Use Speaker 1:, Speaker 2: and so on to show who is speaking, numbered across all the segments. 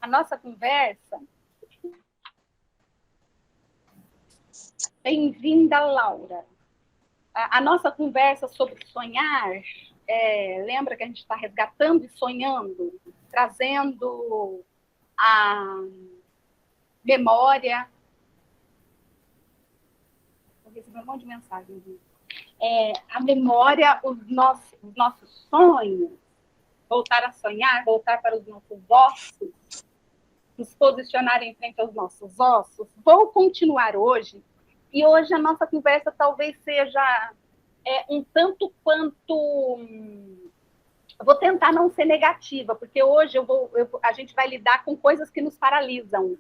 Speaker 1: a nossa conversa. Bem-vinda, Laura. A nossa conversa sobre sonhar, lembra que a gente está resgatando e sonhando, trazendo a memória. Eu recebi um monte de mensagem. A memória, os nossos sonhos, voltar a sonhar, voltar para os nossos ossos, nos posicionar em frente aos nossos ossos. Vou continuar hoje, e hoje a nossa conversa talvez seja um tanto quanto... Eu vou tentar não ser negativa, porque hoje a gente vai lidar com coisas que nos paralisam.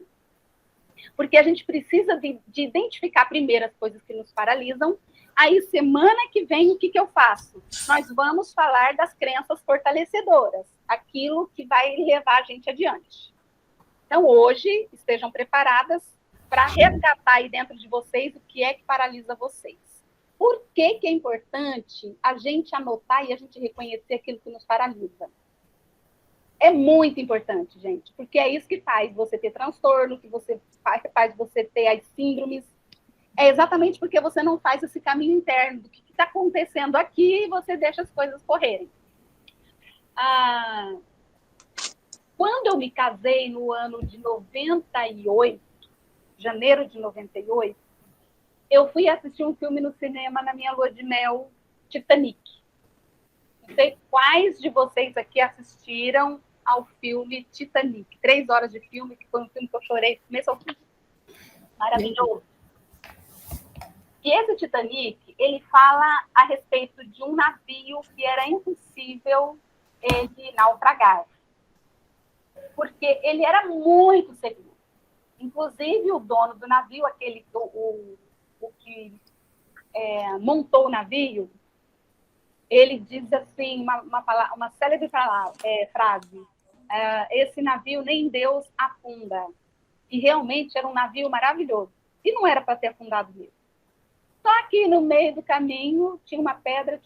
Speaker 1: Porque a gente precisa de identificar primeiro as coisas que nos paralisam. Aí, semana que vem, o que eu faço? Nós vamos falar das crenças fortalecedoras, aquilo que vai levar a gente adiante. Então, hoje, estejam preparadas para resgatar aí dentro de vocês o que é que paralisa vocês. Por que é importante a gente anotar e a gente reconhecer aquilo que nos paralisa? É muito importante, gente, porque é isso que faz você ter transtorno, que faz você ter as síndromes. É exatamente porque você não faz esse caminho interno do que está acontecendo aqui e você deixa as coisas correrem. Quando eu me casei no ano de 98, janeiro de 98, eu fui assistir um filme no cinema na minha lua de mel, Titanic. Não sei quais de vocês aqui assistiram ao filme Titanic. 3 horas de filme, que foi um filme que eu chorei começo ao fim. Maravilhoso. E esse Titanic, ele fala a respeito de um navio que era impossível ele naufragar. Porque ele era muito seguro. Inclusive, o dono do navio, o que montou o navio, ele diz assim, uma célebre frase, esse navio nem Deus afunda. E realmente era um navio maravilhoso. E não era para ter afundado mesmo. Só que no meio do caminho tinha uma pedra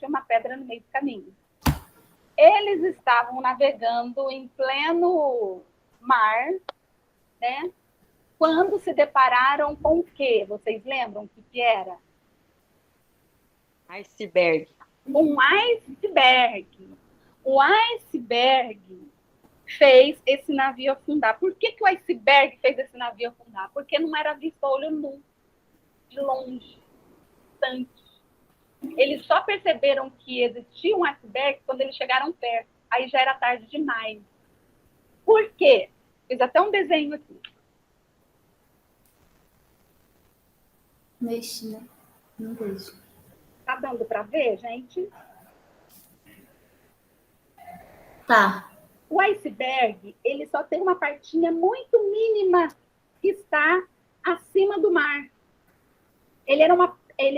Speaker 1: no meio do caminho. Eles estavam navegando em pleno mar, né? Quando se depararam com o quê? Vocês lembram o que era?
Speaker 2: Iceberg.
Speaker 1: Um iceberg. O iceberg fez esse navio afundar. Por que o iceberg fez esse navio afundar? Porque não era visto a olho nu, de longe, distante. Eles só perceberam que existia um iceberg quando eles chegaram perto. Aí já era tarde demais. Por quê? Fiz até um desenho aqui.
Speaker 3: Mexe, né? Não vejo.
Speaker 1: Tá dando para ver, gente?
Speaker 3: Tá.
Speaker 1: O iceberg, ele só tem uma partinha muito mínima que está acima do mar. Ele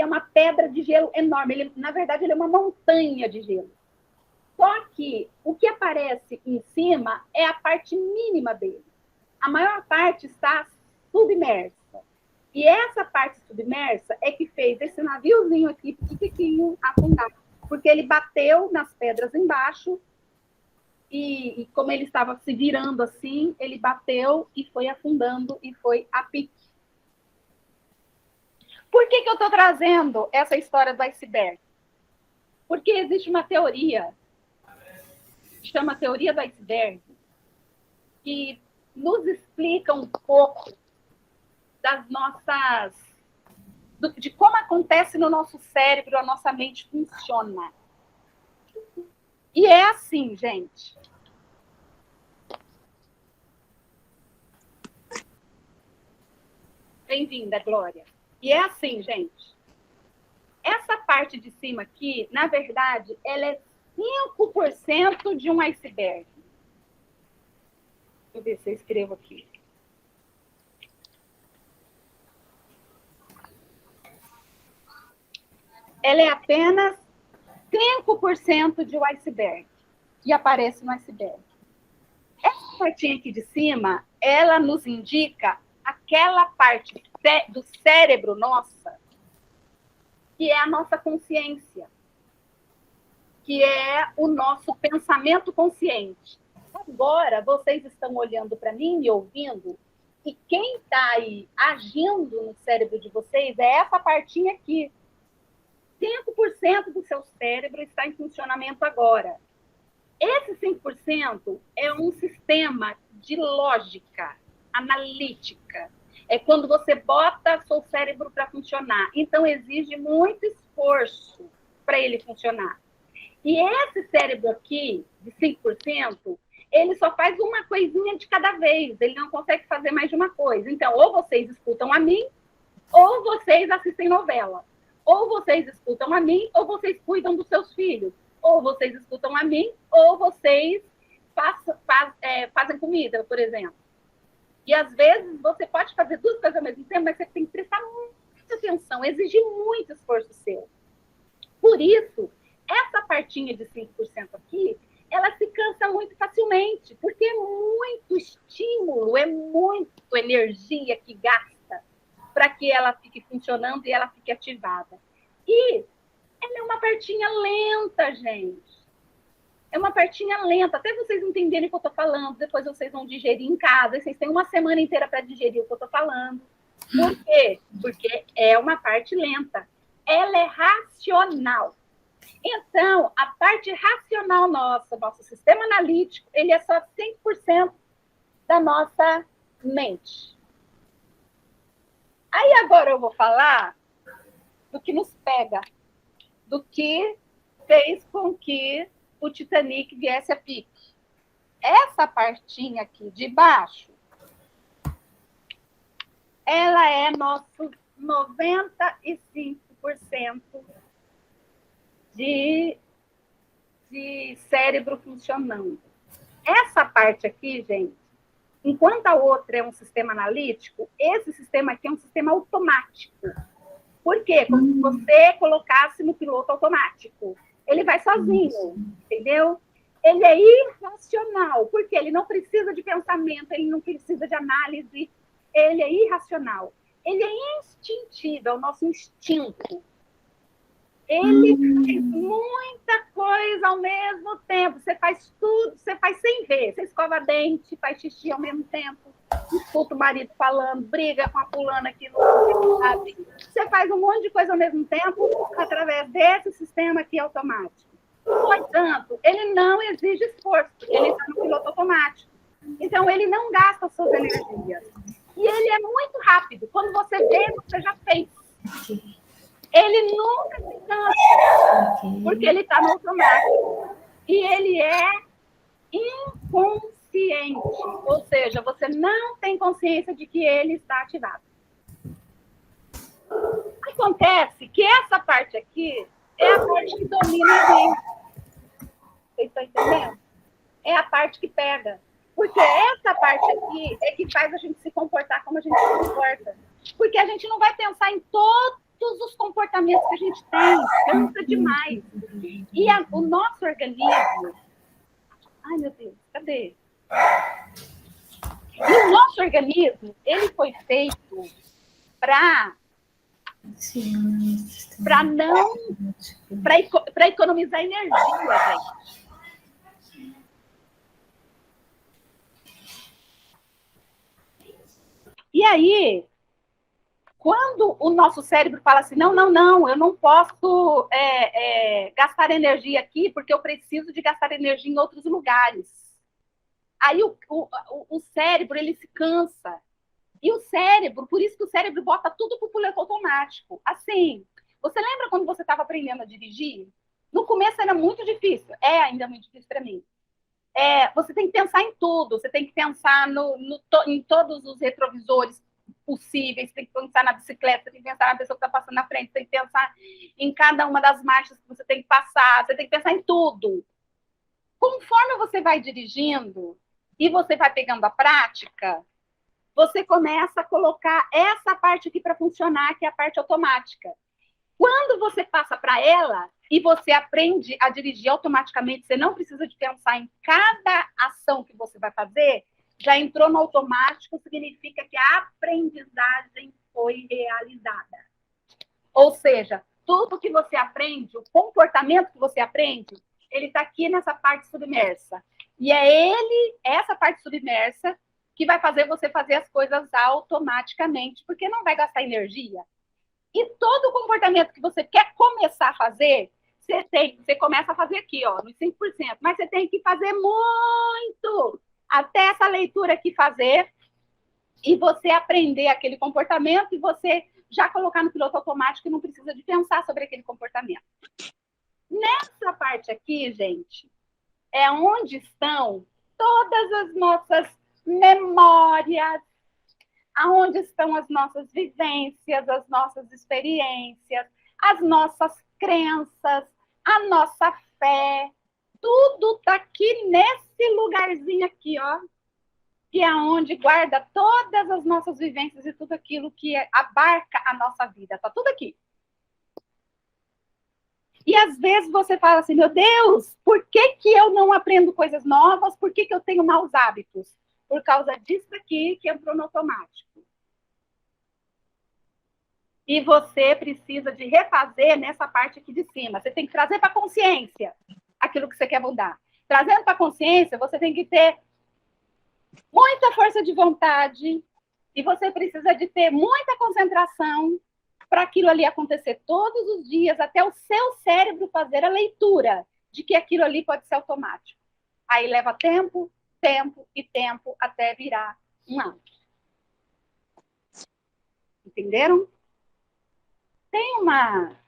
Speaker 1: é uma pedra de gelo enorme. Na verdade, ele é uma montanha de gelo. Só que o que aparece em cima é a parte mínima dele. A maior parte está submersa. E essa parte submersa é que fez esse naviozinho aqui, pequenininho, afundar. Porque ele bateu nas pedras embaixo e como ele estava se virando assim, ele bateu e foi afundando e foi a pique. Por que eu estou trazendo essa história do iceberg? Porque existe uma teoria, que chama teoria do iceberg, que nos explica um pouco das nossas... de como acontece no nosso cérebro, a nossa mente funciona. E é assim, gente. Bem-vinda, Glória. E é assim, gente. Essa parte de cima aqui, na verdade, ela é 5% de um iceberg. Deixa eu ver se eu escrevo aqui. Ela é apenas 5% de um iceberg. E aparece no iceberg. Essa partinha aqui de cima, ela nos indica aquela parte do cérebro nossa, que é a nossa consciência, que é o nosso pensamento consciente. Agora, vocês estão olhando para mim, me ouvindo, e quem está aí agindo no cérebro de vocês é essa partinha aqui. 5% do seu cérebro está em funcionamento agora. Esse 5% é um sistema de lógica analítica. É quando você bota seu cérebro para funcionar. Então, exige muito esforço para ele funcionar. E esse cérebro aqui, de 5%, ele só faz uma coisinha de cada vez. Ele não consegue fazer mais de uma coisa. Então, ou vocês escutam a mim, ou vocês assistem novela. Ou vocês escutam a mim, ou vocês cuidam dos seus filhos. Ou vocês escutam a mim, ou vocês fazem comida, por exemplo. E, às vezes, você pode fazer duas coisas ao mesmo tempo, mas você tem que prestar muita atenção, exige muito esforço seu. Por isso, essa partinha de 5% aqui, ela se cansa muito facilmente, porque é muito estímulo, é muito energia que gasta para que ela fique funcionando e ela fique ativada. E ela é uma partinha lenta, gente. É uma partinha lenta, até vocês entenderem o que eu estou falando, depois vocês vão digerir em casa, e vocês têm uma semana inteira para digerir o que eu estou falando. Por quê? Porque é uma parte lenta. Ela é racional. Então, a parte racional nossa, nosso sistema analítico, ele é só 100% da nossa mente. Aí agora eu vou falar do que nos pega, do que fez com que o Titanic viesse a pique. Essa partinha aqui de baixo, ela é nosso 95% de cérebro funcionando. Essa parte aqui, gente, enquanto a outra é um sistema analítico, esse sistema aqui é um sistema automático. Por quê? Como se você colocasse no piloto automático. Ele vai sozinho, entendeu? Ele é irracional, porque ele não precisa de pensamento, ele não precisa de análise, ele é irracional. Ele é instintivo, é o nosso instinto. Ele faz muita coisa ao mesmo tempo. Você faz tudo, você faz sem ver. Você escova dente, faz xixi ao mesmo tempo, escuta o marido falando, briga com a fulana aqui no sabe? Você faz um monte de coisa ao mesmo tempo através desse sistema aqui automático. Portanto, ele não exige esforço, porque ele está no piloto automático. Então, ele não gasta suas energias. E ele é muito rápido. Quando você vê, você já fez. Ele nunca se cansa, porque ele está no automático. E ele é inconsciente, ou seja, você não tem consciência de que ele está ativado. Acontece que essa parte aqui é a parte que domina a gente. Vocês estão entendendo? É a parte que pega. Porque essa parte aqui é que faz a gente se comportar como a gente se comporta. Porque a gente não vai pensar em todos os comportamentos que a gente tem. Cansa demais. E o nosso organismo... Ai, meu Deus, cadê? E o nosso organismo, ele foi feito para economizar energia, gente. E aí, quando o nosso cérebro fala assim, não, eu não posso gastar energia aqui porque eu preciso de gastar energia em outros lugares. Aí o cérebro, ele se cansa. E o cérebro, por isso que o cérebro bota tudo para o piloto automático. Assim, você lembra quando você estava aprendendo a dirigir? No começo era muito difícil. É ainda muito difícil para mim. Você tem que pensar em tudo. Você tem que pensar em todos os retrovisores possíveis. Você tem que pensar na bicicleta, você tem que pensar na pessoa que está passando na frente, você tem que pensar em cada uma das marchas que você tem que passar. Você tem que pensar em tudo. Conforme você vai dirigindo e você vai pegando a prática, você começa a colocar essa parte aqui para funcionar, que é a parte automática. Quando você passa para ela e você aprende a dirigir automaticamente, você não precisa de pensar em cada ação que você vai fazer, já entrou no automático, significa que a aprendizagem foi realizada. Ou seja, tudo que você aprende, o comportamento que você aprende, ele está aqui nessa parte submersa. E é ele, essa parte submersa, que vai fazer você fazer as coisas automaticamente, porque não vai gastar energia. E todo comportamento que você quer começar a fazer, você começa a fazer aqui, ó, nos 5%, mas você tem que fazer muito, até essa leitura aqui fazer, e você aprender aquele comportamento e você já colocar no piloto automático e não precisa de pensar sobre aquele comportamento. Nessa parte aqui, gente, é onde estão todas as nossas memórias, aonde estão as nossas vivências, as nossas experiências, as nossas crenças, a nossa fé. Tudo está aqui nesse lugarzinho aqui, ó, que é onde guarda todas as nossas vivências e tudo aquilo que abarca a nossa vida. Está tudo aqui. E às vezes você fala assim, meu Deus, por que eu não aprendo coisas novas? Por que eu tenho maus hábitos? Por causa disso aqui que entrou no automático. E você precisa de refazer nessa parte aqui de cima. Você tem que trazer para a consciência aquilo que você quer mudar. Trazendo para a consciência, você tem que ter muita força de vontade e você precisa de ter muita concentração para aquilo ali acontecer todos os dias, até o seu cérebro fazer a leitura de que aquilo ali pode ser automático. Aí leva tempo, tempo e tempo até virar um hábito. Entenderam? Tem uma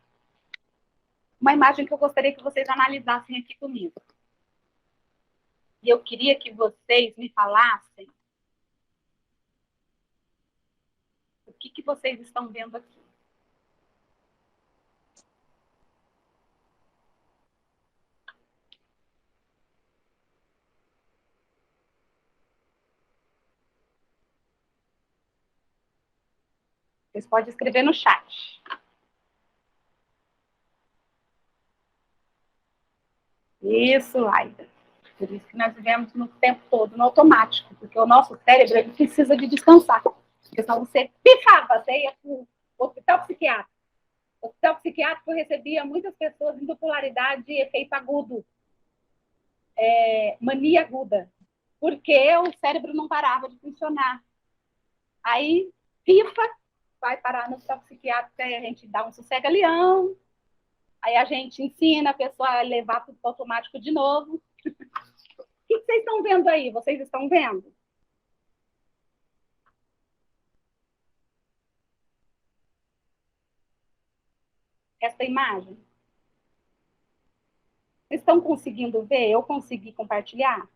Speaker 1: imagem que eu gostaria que vocês analisassem aqui comigo. E eu queria que vocês me falassem o que vocês estão vendo aqui. Vocês podem escrever no chat. Isso, Laida. Por isso que nós vivemos no tempo todo, no automático, porque o nosso cérebro ele precisa de descansar. Porque senão você pifava, você ia para o hospital psiquiátrico. O hospital psiquiátrico recebia muitas pessoas em bipolaridade e efeito agudo, mania aguda, porque o cérebro não parava de funcionar. Aí, pifa, vai parar no hospital psiquiátrico, aí a gente dá um sossega-leão, aí a gente ensina a pessoa a levar para o automático de novo. O que vocês estão vendo aí? Vocês estão vendo? Essa imagem? Vocês estão conseguindo ver? Eu consegui compartilhar?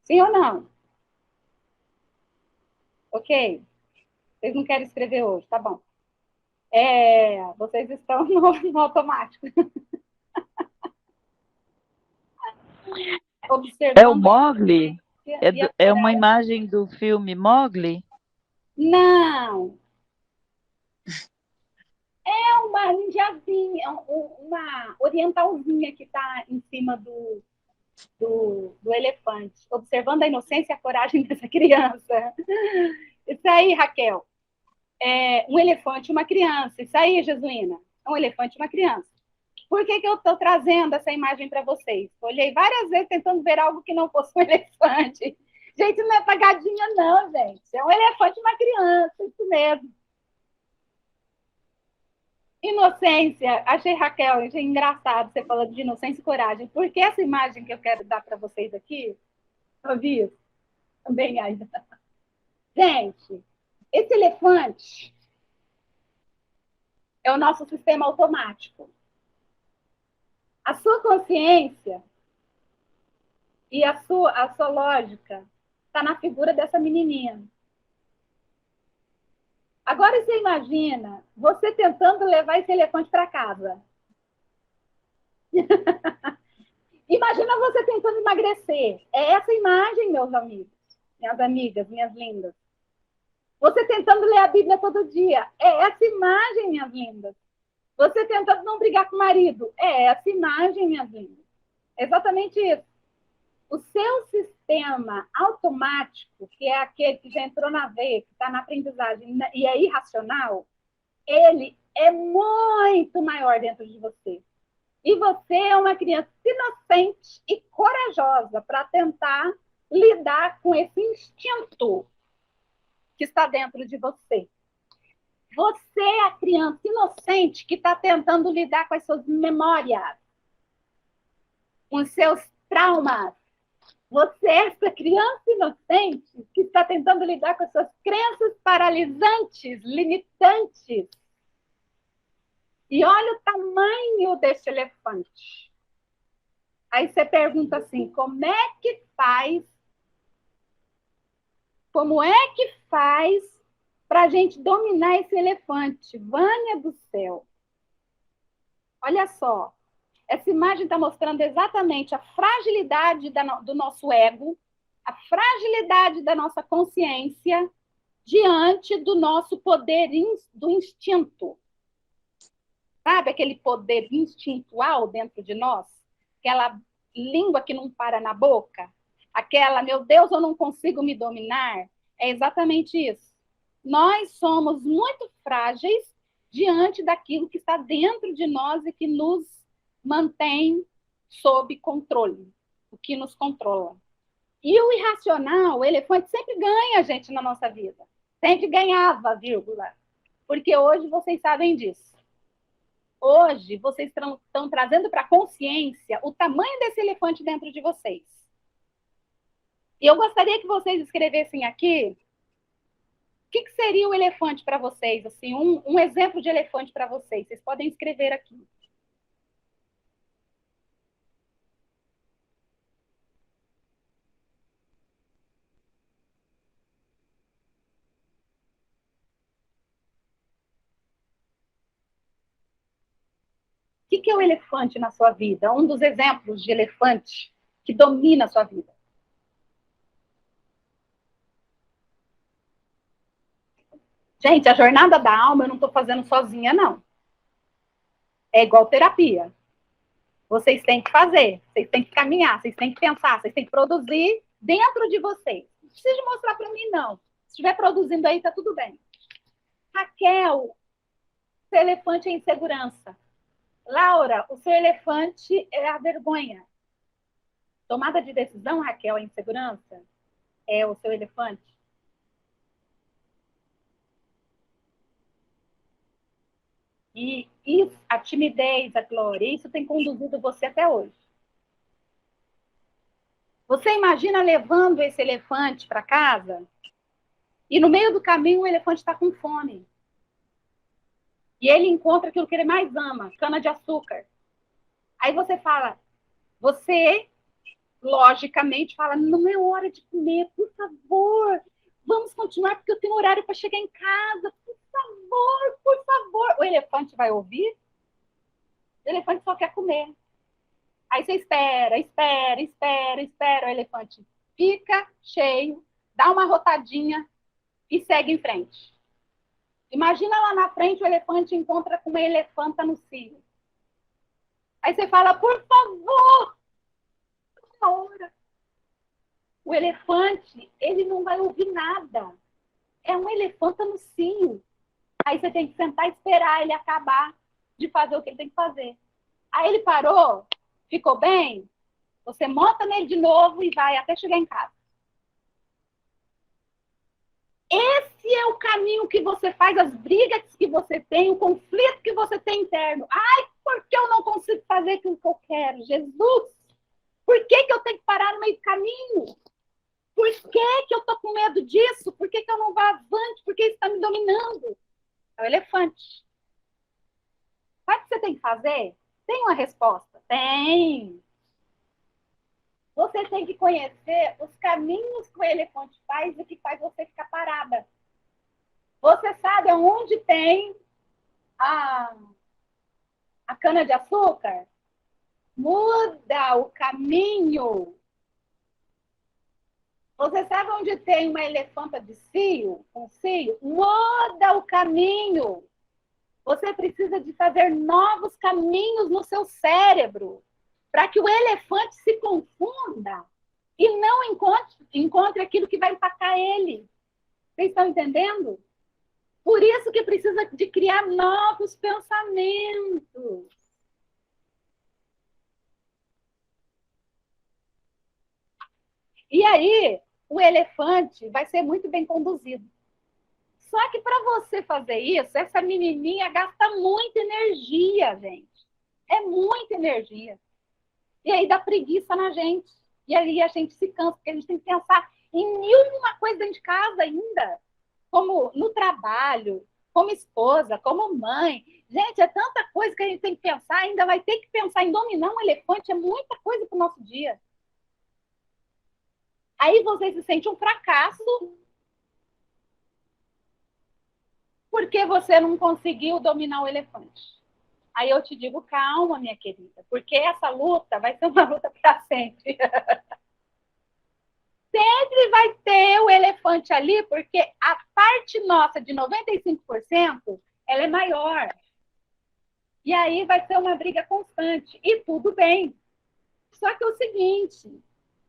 Speaker 1: Sim ou não? Ok? Vocês não querem escrever hoje, tá bom. Vocês estão no automático. Observando.
Speaker 2: É o Mowgli? É uma imagem do filme Mowgli?
Speaker 1: Não. É uma ninjazinha, uma orientalzinha que está em cima do elefante, observando a inocência e a coragem dessa criança. Isso aí, Raquel. Um elefante e uma criança. Isso aí, Jesuína. É um elefante e uma criança. Por que eu estou trazendo essa imagem para vocês? Olhei várias vezes tentando ver algo que não fosse um elefante. Gente, não é pagadinha, não, gente. É um elefante e uma criança, isso mesmo. Inocência. Achei, Raquel, achei engraçado você falando de inocência e coragem. Porque essa imagem que eu quero dar para vocês aqui, ouvi isso? Também ainda. Gente, esse elefante é o nosso sistema automático. A sua consciência e a sua lógica está na figura dessa menininha. Agora você imagina você tentando levar esse elefante para casa. Imagina você tentando emagrecer. É essa imagem, meus amigos, minhas amigas, minhas lindas. Você tentando ler a Bíblia todo dia. É essa imagem, minhas lindas. Você tentando não brigar com o marido. É essa imagem, minhas lindas. É exatamente isso. O seu sistema automático, que é aquele que já entrou na veia, que está na aprendizagem e é irracional, ele é muito maior dentro de você. E você é uma criança inocente e corajosa para tentar lidar com esse instinto que está dentro de você. Você é a criança inocente que está tentando lidar com as suas memórias, com os seus traumas. Você é essa criança inocente que está tentando lidar com as suas crenças paralisantes, limitantes. E olha o tamanho desse elefante. Aí você pergunta assim, como é que faz para a gente dominar esse elefante? Vânia do céu. Olha só, essa imagem está mostrando exatamente a fragilidade do nosso ego, a fragilidade da nossa consciência diante do nosso poder do instinto. Sabe aquele poder instintual dentro de nós? Aquela língua que não para na boca? Aquela, meu Deus, eu não consigo me dominar? É exatamente isso. Nós somos muito frágeis diante daquilo que está dentro de nós e que nos mantém sob controle, o que nos controla. E o irracional, o elefante sempre ganha, gente, na nossa vida. Sempre ganhava, vírgula. Porque hoje vocês sabem disso. Hoje, vocês estão trazendo para a consciência o tamanho desse elefante dentro de vocês. E eu gostaria que vocês escrevessem aqui o que seria o elefante para vocês, assim, um exemplo de elefante para vocês. Vocês podem escrever aqui. O que é o elefante na sua vida? Um dos exemplos de elefante que domina a sua vida. Gente, a jornada da alma eu não estou fazendo sozinha, não. É igual terapia. Vocês têm que fazer, vocês têm que caminhar, vocês têm que pensar, vocês têm que produzir dentro de vocês. Não precisa mostrar para mim, não. Se estiver produzindo aí, tá tudo bem. Raquel, seu elefante é insegurança. Laura, o seu elefante é a vergonha. Tomada de decisão, Raquel, é insegurança? É o seu elefante? E isso, a timidez, a glória, isso tem conduzido você até hoje. Você imagina levando esse elefante para casa e no meio do caminho o elefante está com fome. E ele encontra aquilo que ele mais ama, cana-de-açúcar. Aí você fala, você logicamente fala, não é hora de comer, por favor, vamos continuar porque eu tenho horário para chegar em casa, por favor, por favor. O elefante vai ouvir? O elefante só quer comer. Aí você espera, o elefante fica cheio, dá uma rotadinha e segue em frente. Imagina lá na frente o elefante encontra com uma elefanta no cio. Aí você fala, por favor, uma hora. O elefante, ele não vai ouvir nada. É um elefanta no cio. Aí você tem que sentar e esperar ele acabar de fazer o que ele tem que fazer. Aí ele parou, ficou bem, você monta nele de novo e vai até chegar em casa. Esse é o caminho que você faz, as brigas que você tem, o conflito que você tem interno. Ai, por que eu não consigo fazer aquilo que eu quero? Jesus, por que eu tenho que parar no meio do caminho? Por que eu tô com medo disso? Por que eu não vou avante? Por que isso está me dominando? É o elefante. Sabe o que você tem que fazer? Tem uma resposta? Tem. Você tem que conhecer os caminhos que o elefante faz e que faz você ficar parada. Você sabe onde tem a cana-de-açúcar? Muda o caminho. Você sabe onde tem uma elefanta de cio? Um cio? Muda o caminho. Você precisa de fazer novos caminhos no seu cérebro para que o elefante se confunda e não encontre aquilo que vai empacar ele. Vocês estão entendendo? Por isso que precisa de criar novos pensamentos. E aí, o elefante vai ser muito bem conduzido. Só que para você fazer isso, essa menininha gasta muita energia, gente. É muita energia. E aí dá preguiça na gente. E aí a gente se cansa, porque a gente tem que pensar em mil e uma coisa dentro de casa ainda. Como no trabalho, como esposa, como mãe. Gente, é tanta coisa que a gente tem que pensar, ainda vai ter que pensar em dominar um elefante, é muita coisa para o nosso dia. Aí você se sente um fracasso porque você não conseguiu dominar o elefante. Aí eu te digo, calma, minha querida, porque essa luta vai ser uma luta para sempre. Sempre vai ter o elefante ali, porque a parte nossa de 95%, ela é maior. E aí vai ser uma briga constante. E tudo bem. Só que é o seguinte,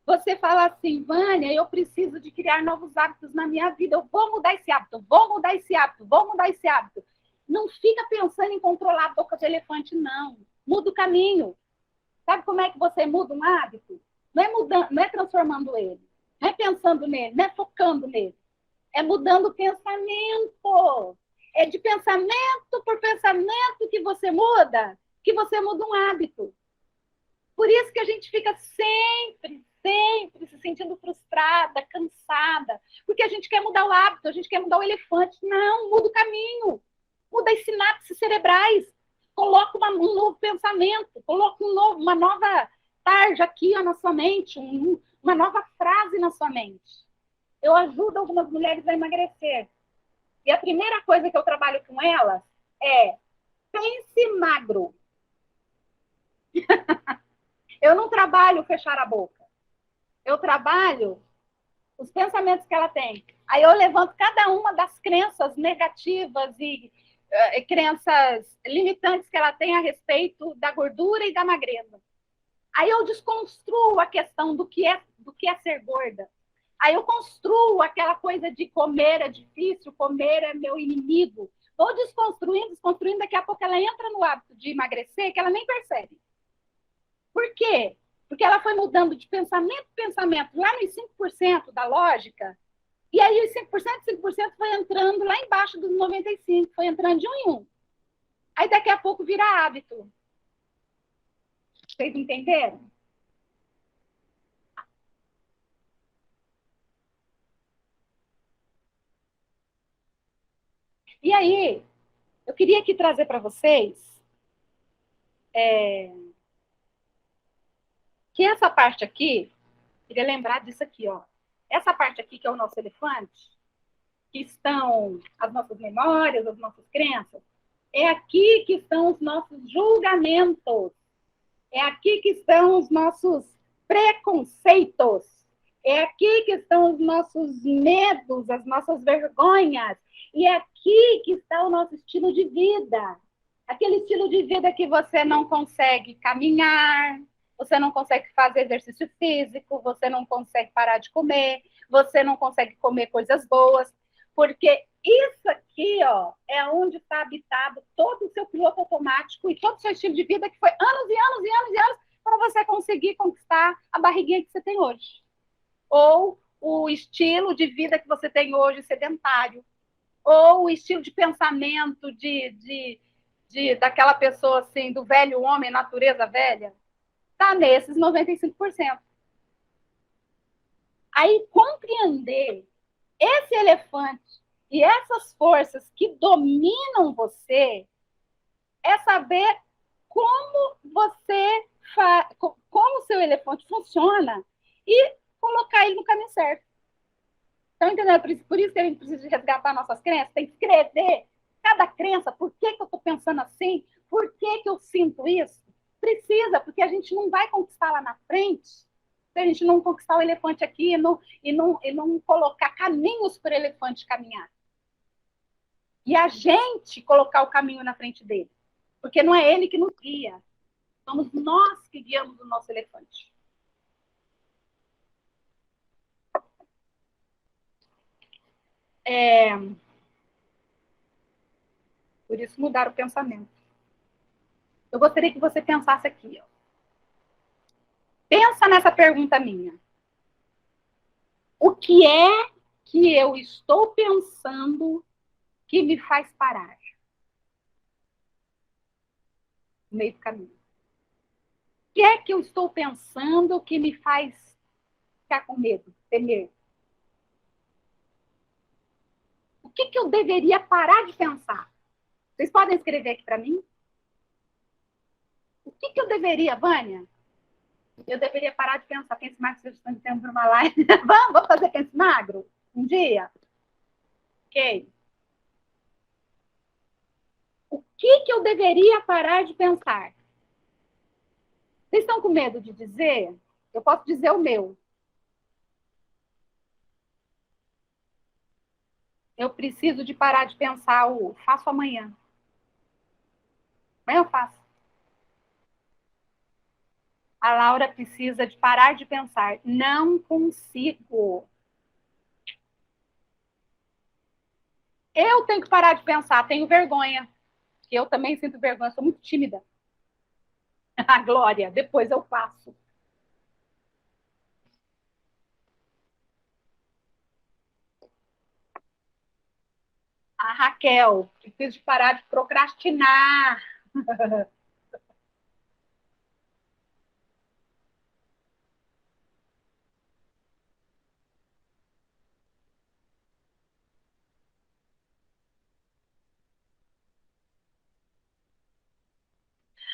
Speaker 1: você fala assim, Vânia, eu preciso de criar novos hábitos na minha vida, eu vou mudar esse hábito, vou mudar esse hábito, vou mudar esse hábito. Não fica pensando em controlar a boca de elefante, não. Muda o caminho. Sabe como é que você muda um hábito? Não é mudando, não é transformando ele, não é pensando nele, não é focando nele. É mudando o pensamento. É de pensamento por pensamento que você muda um hábito. Por isso que a gente fica sempre se sentindo frustrada, cansada, porque a gente quer mudar o hábito, a gente quer mudar o elefante. Não, muda o caminho, muda as sinapses cerebrais, coloca um novo pensamento, coloca uma nova tarja aqui na sua mente, uma nova frase na sua mente. Eu ajudo algumas mulheres a emagrecer. E a primeira coisa que eu trabalho com elas é pense magro. Eu não trabalho fechar a boca. Eu trabalho os pensamentos que ela tem. Aí eu levanto cada uma das crenças negativas e crenças limitantes que ela tem a respeito da gordura e da magreza. Aí eu desconstruo a questão do que é ser gorda. Aí eu construo aquela coisa de comer é difícil, comer é meu inimigo. Vou desconstruindo, daqui a pouco ela entra no hábito de emagrecer que ela nem percebe. Por quê? Porque ela foi mudando de pensamento em pensamento, lá nos 5% da lógica, e aí os 5% foi entrando lá embaixo dos 95%, foi entrando de um em um. Aí daqui a pouco vira hábito. Vocês entenderam? E aí, eu queria aqui trazer para vocês que essa parte aqui, queria lembrar disso aqui, ó. Essa parte aqui que é o nosso elefante, que estão as nossas memórias, as nossas crenças, é aqui que estão os nossos julgamentos, é aqui que estão os nossos preconceitos, é aqui que estão os nossos medos, as nossas vergonhas, e é aqui que está o nosso estilo de vida. Aquele estilo de vida que você não consegue caminhar, você não consegue fazer exercício físico, você não consegue parar de comer, você não consegue comer coisas boas, porque isso aqui, ó, é onde está habitado todo o seu piloto automático e todo o seu estilo de vida que foi anos e anos e anos e anos para você conseguir conquistar a barriguinha que você tem hoje. Ou o estilo de vida que você tem hoje sedentário, ou o estilo de pensamento daquela pessoa assim, do velho homem, natureza velha, está nesses 95%. Aí compreender esse elefante e essas forças que dominam você é saber como como o seu elefante funciona e colocar ele no caminho certo. Estão entendendo? Por isso que a gente precisa resgatar nossas crenças, tem que escrever cada crença, por que eu estou pensando assim, por que eu sinto isso. Precisa, porque a gente não vai conquistar lá na frente se a gente não conquistar o elefante aqui e não colocar caminhos para o elefante caminhar. E a gente colocar o caminho na frente dele. Porque não é ele que nos guia. Somos nós que guiamos o nosso elefante. Por isso, mudar o pensamento. Eu gostaria que você pensasse aqui. Ó. Pensa nessa pergunta minha. O que é que eu estou pensando que me faz parar? No meio do caminho. O que é que eu estou pensando que me faz ficar com medo, temer? O que eu deveria parar de pensar? Vocês podem escrever aqui para mim? O que eu deveria, Vânia? Eu deveria parar de pensar. Pense magro, vocês estão tendo para uma live. Vamos fazer pense magro? Um dia? Ok. O que eu deveria parar de pensar? Vocês estão com medo de dizer? Eu posso dizer o meu. Eu preciso de parar de pensar o faço amanhã. Amanhã eu faço. A Laura precisa de parar de pensar. Não consigo. Eu tenho que parar de pensar. Tenho vergonha. Eu também sinto vergonha. Sou muito tímida. A Glória. Depois eu faço. A Raquel. Preciso de parar de procrastinar.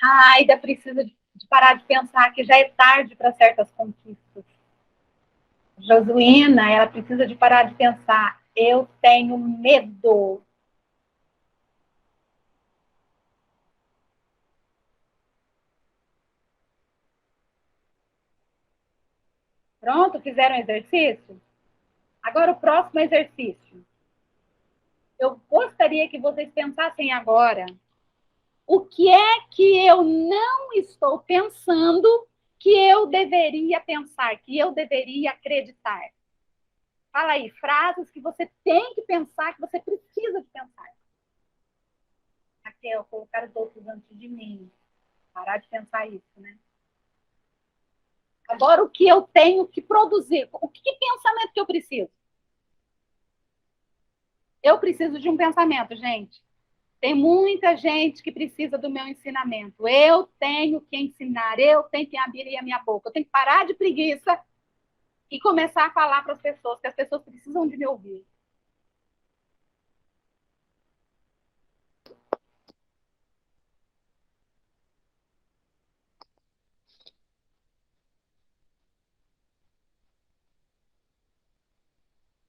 Speaker 1: A Aida precisa de parar de pensar que já é tarde para certas conquistas. Josuína, ela precisa de parar de pensar. Eu tenho medo. Pronto, fizeram o exercício? Agora o próximo exercício. Eu gostaria que vocês pensassem agora o que é que eu não estou pensando que eu deveria pensar, que eu deveria acreditar. Fala aí, frases que você tem que pensar, que você precisa de pensar. Raquel, colocar os outros antes de mim. Parar de pensar isso, né? Agora, o que eu tenho que produzir? O que pensamento que eu preciso? Eu preciso de um pensamento, gente. Tem muita gente que precisa do meu ensinamento. Eu tenho que ensinar, eu tenho que abrir a minha boca. Eu tenho que parar de preguiça e começar a falar para as pessoas, que as pessoas precisam de me ouvir.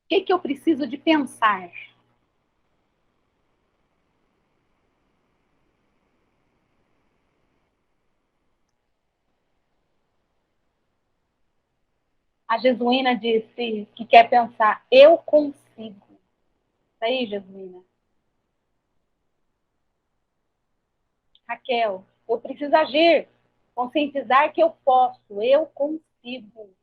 Speaker 1: O que eu preciso de pensar? A Jesuína disse que quer pensar, eu consigo. Isso aí, Jesuína. Raquel, eu preciso agir, conscientizar que eu posso, eu consigo.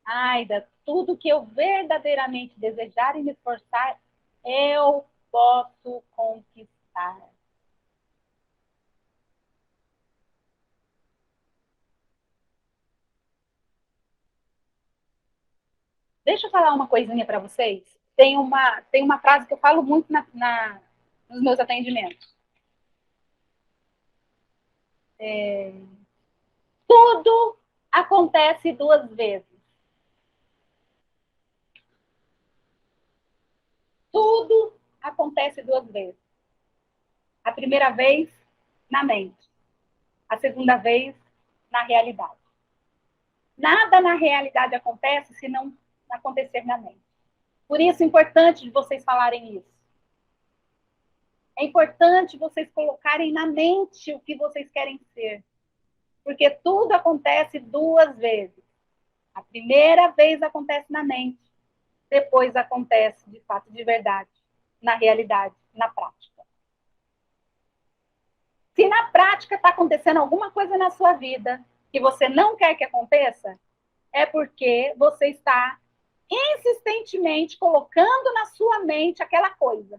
Speaker 1: Aida, tudo que eu verdadeiramente desejar e me esforçar, eu posso conquistar. Deixa eu falar uma coisinha para vocês. Tem uma frase que eu falo muito nos meus atendimentos. Tudo acontece duas vezes. Tudo acontece duas vezes. A primeira vez, na mente. A segunda vez, na realidade. Nada na realidade acontece se não acontecer na mente. Por isso é importante vocês falarem isso. É importante vocês colocarem na mente o que vocês querem ser. Porque tudo acontece duas vezes. A primeira vez acontece na mente. Depois acontece, de fato, de verdade, na realidade, na prática. Se na prática está acontecendo alguma coisa na sua vida que você não quer que aconteça, é porque você está insistentemente colocando na sua mente aquela coisa.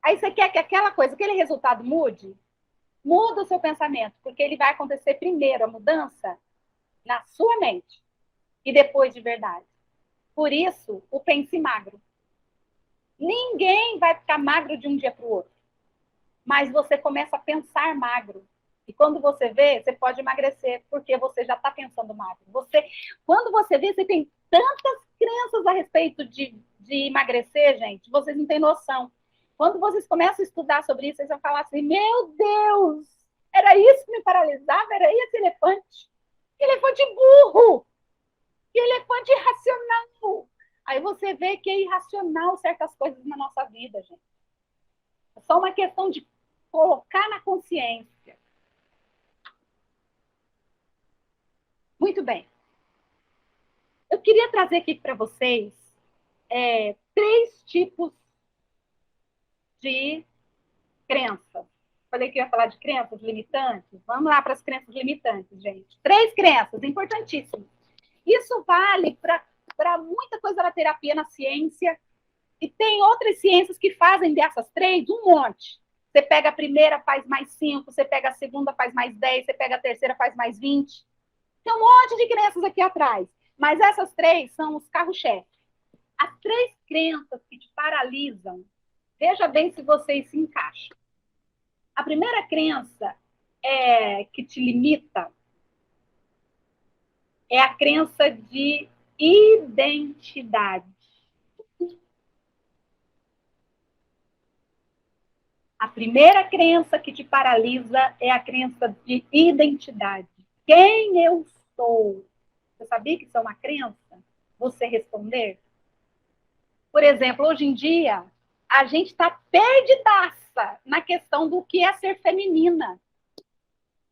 Speaker 1: Aí você quer que aquela coisa, aquele resultado mude? Muda o seu pensamento, porque ele vai acontecer primeiro, a mudança, na sua mente, e depois de verdade. Por isso, o pense magro. Ninguém vai ficar magro de um dia para o outro. Mas você começa a pensar magro. E quando você vê, você pode emagrecer, porque você já está pensando magro. Quando você vê, você tem tantas crenças a respeito de emagrecer, gente, vocês não têm noção. Quando vocês começam a estudar sobre isso, vocês vão falar assim, meu Deus, era isso que me paralisava? Era esse elefante? Elefante burro! Que elefante irracional! Aí você vê que é irracional certas coisas na nossa vida, gente. É só uma questão de colocar na consciência. Muito bem. Eu queria trazer aqui para vocês 3 tipos de crenças. Falei que ia falar de crenças limitantes. Vamos lá para as crenças limitantes, gente. 3 crenças, importantíssimas. Isso vale para muita coisa na terapia, na ciência. E tem outras ciências que fazem dessas 3 um monte. Você pega a primeira, faz mais 5. Você pega a segunda, faz mais 10. Você pega a terceira, faz mais 20. Tem um monte de crenças aqui atrás. Mas essas 3 são os carro-chefe. As 3 crenças que te paralisam, veja bem se vocês se encaixam. A primeira crença que te limita é a crença de identidade. A primeira crença que te paralisa é a crença de identidade. Quem eu sou? Você sabia que isso é uma crença? Você responder? Por exemplo, hoje em dia, a gente está perdidaça na questão do que é ser feminina.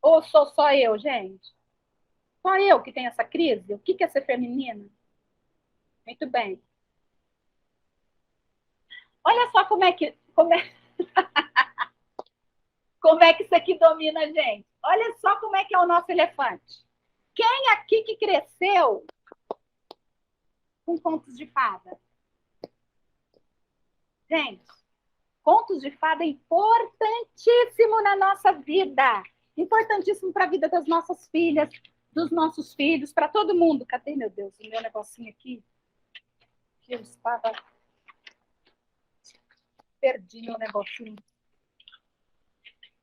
Speaker 1: Ou sou só eu, gente? Só eu que tenho essa crise? O que é ser feminina? Muito bem. Olha só como é que isso aqui domina a gente. Olha só como é que é o nosso elefante. Quem aqui que cresceu com contos de fada? Gente, contos de fada é importantíssimo na nossa vida. Importantíssimo para a vida das nossas filhas, dos nossos filhos, para todo mundo. Cadê, meu Deus, o meu negocinho aqui? Eu estava... Perdi meu negocinho.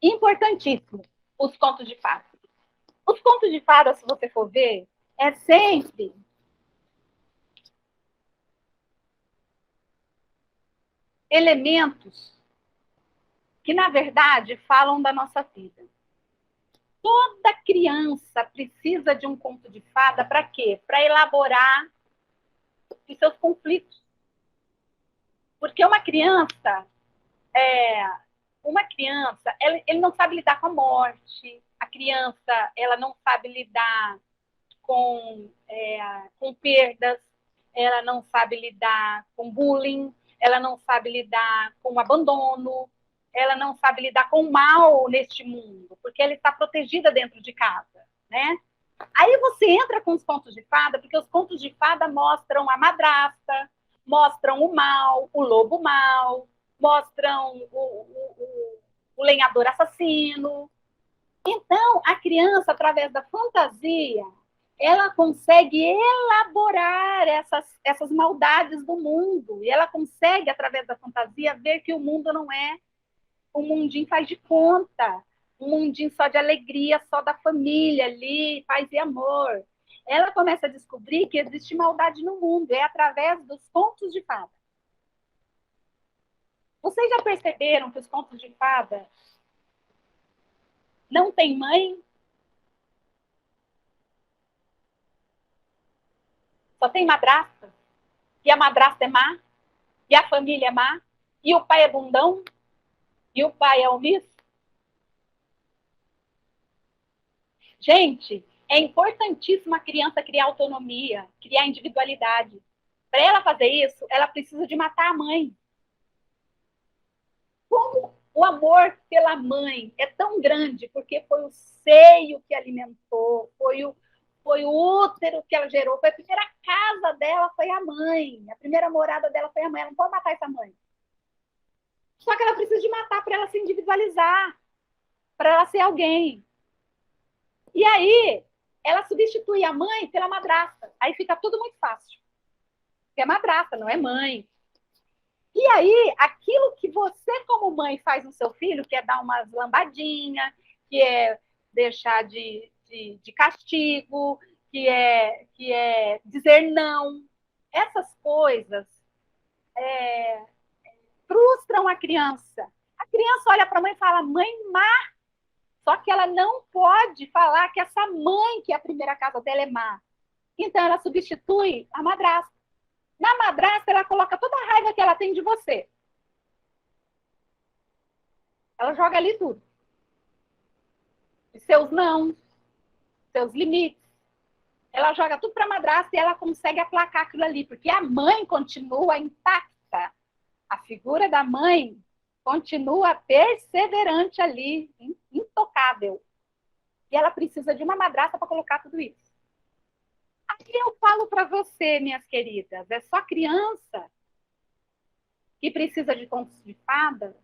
Speaker 1: Importantíssimo, os contos de fada. Os contos de fada, se você for ver, é sempre elementos que, na verdade, falam da nossa vida. Toda criança precisa de um conto de fada para quê? Para elaborar os seus conflitos. Porque uma criança, ele não sabe lidar com a morte. A criança, ela não sabe lidar com perdas. Ela não sabe lidar com bullying. Ela não sabe lidar com o abandono. Ela não sabe lidar com o mal neste mundo, porque ela está protegida dentro de casa, né? Aí você entra com os contos de fada, porque os contos de fada mostram a madrasta, mostram o mal, o lobo mal, mostram o lenhador assassino. Então, a criança, através da fantasia, ela consegue elaborar essas maldades do mundo. E ela consegue, através da fantasia, ver que o mundo não é um mundinho faz de conta, um mundinho só de alegria, só da família ali, paz e amor. Ela começa a descobrir que existe maldade no mundo, é através dos contos de fada. Vocês já perceberam que os contos de fada não têm mãe? Só tem madrasta? E a madrasta é má? E a família é má? E o pai é bundão? E o pai é omisso? Gente, é importantíssimo a criança criar autonomia, criar individualidade. Para ela fazer isso, ela precisa de matar a mãe. Como o amor pela mãe é tão grande, porque foi o seio que alimentou, foi o útero que ela gerou, foi a primeira casa dela, foi a mãe. A primeira morada dela foi a mãe. Ela não pode matar essa mãe. Só que ela precisa de matar para ela se individualizar, para ela ser alguém. E aí, ela substitui a mãe pela madrasta. Aí fica tudo muito fácil. Porque é madrasta, não é mãe. E aí, aquilo que você, como mãe, faz no seu filho, que é dar umas lambadinhas, que é deixar de castigo, que é dizer não, essas coisas frustram a criança. A criança olha para a mãe e fala, mãe má. Só que ela não pode falar que essa mãe, que é a primeira casa dela, é má. Então, ela substitui a madrasta. Na madrasta, ela coloca toda a raiva que ela tem de você. Ela joga ali tudo. Os seus não, seus limites. Ela joga tudo para a madrasta e ela consegue aplacar aquilo ali, porque a mãe continua intacta. A figura da mãe continua perseverante ali, intocável. E ela precisa de uma madrasta para colocar tudo isso. Aí eu falo para você, minhas queridas, é só criança que precisa de contos de fada?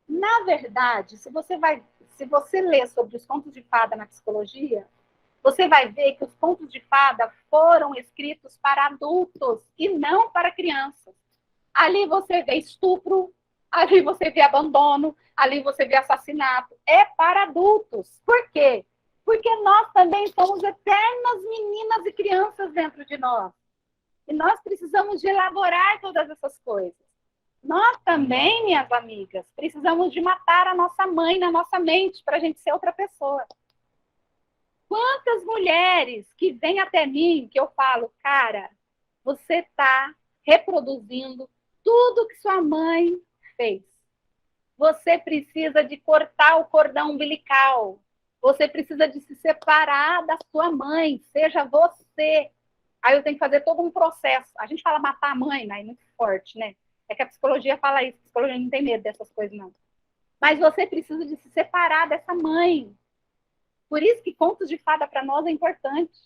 Speaker 1: Na verdade, se você ler sobre os contos de fada na psicologia, você vai ver que os contos de fada foram escritos para adultos e não para crianças. Ali você vê estupro, ali você vê abandono, ali você vê assassinato. É para adultos. Por quê? Porque nós também somos eternas meninas e crianças dentro de nós. E nós precisamos de elaborar todas essas coisas. Nós também, minhas amigas, precisamos de matar a nossa mãe na nossa mente para a gente ser outra pessoa. Quantas mulheres que vêm até mim que eu falo, cara, você está reproduzindo tudo que sua mãe fez. Você precisa de cortar o cordão umbilical. Você precisa de se separar da sua mãe. Seja você. Aí eu tenho que fazer todo um processo. A gente fala matar a mãe, né? É muito forte, né? É que a psicologia fala isso. A psicologia não tem medo dessas coisas, não. Mas você precisa de se separar dessa mãe. Por isso que contos de fada para nós é importante.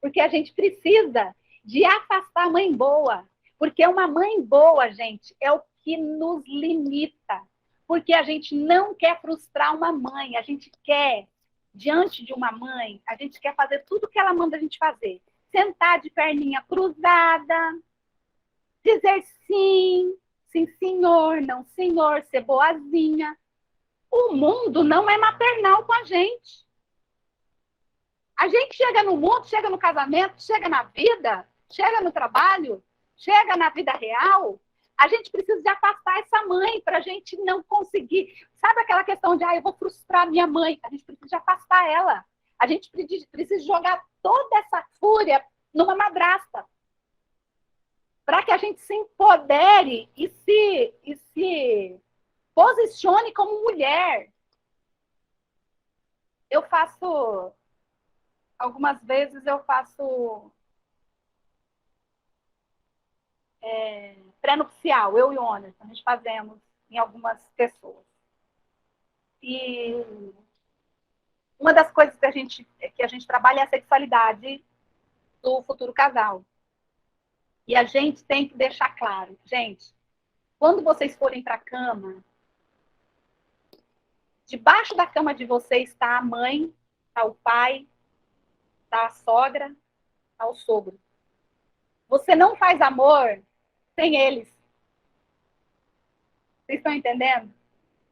Speaker 1: Porque a gente precisa de afastar a mãe boa. Porque uma mãe boa, gente, é o que nos limita. Porque a gente não quer frustrar uma mãe. A gente quer, diante de uma mãe, a gente quer fazer tudo que ela manda a gente fazer. Sentar de perninha cruzada, dizer sim, sim senhor, não senhor, ser boazinha. O mundo não é maternal com a gente. A gente chega no mundo, chega no casamento, chega na vida, chega no trabalho, chega na vida real, a gente precisa de afastar essa mãe para a gente não conseguir. Sabe aquela questão de, eu vou frustrar minha mãe? A gente precisa de afastar ela. A gente precisa jogar toda essa fúria numa madrasta. Para que a gente se empodere e se posicione como mulher. Algumas vezes eu faço pré-nupcial, eu e o Anderson, a gente fazemos em algumas pessoas. E uma das coisas que a gente trabalha é a sexualidade do futuro casal. E a gente tem que deixar claro, gente, quando vocês forem para a cama, debaixo da cama de vocês está a mãe, está o pai, está a sogra, está o sogro. Você não faz amor sem eles. Vocês estão entendendo?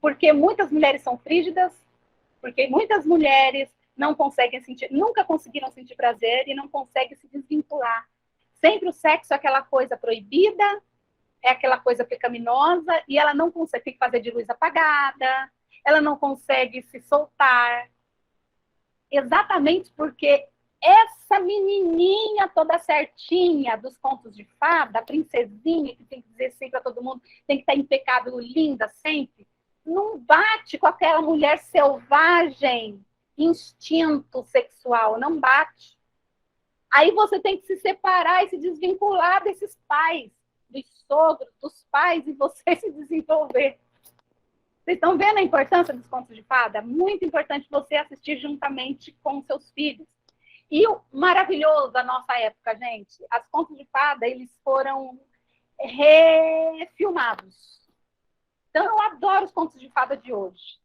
Speaker 1: Porque muitas mulheres são frígidas, porque muitas mulheres não conseguem sentir, nunca conseguiram sentir prazer e não conseguem se desvincular. Sempre o sexo é aquela coisa proibida, é aquela coisa pecaminosa, e ela não consegue, tem que fazer de luz apagada, ela não consegue se soltar. Exatamente porque essa menininha toda certinha dos contos de fada, a princesinha que tem que dizer sempre a todo mundo, tem que estar impecável, linda sempre, não bate com aquela mulher selvagem, instinto sexual, não bate. Aí você tem que se separar e se desvincular desses pais, dos sogros, dos pais, e você se desenvolver. Vocês estão vendo a importância dos contos de fada? Muito importante você assistir juntamente com seus filhos. E o maravilhoso da nossa época, gente, as contos de fada, eles foram refilmados. Então, eu adoro os contos de fada de hoje.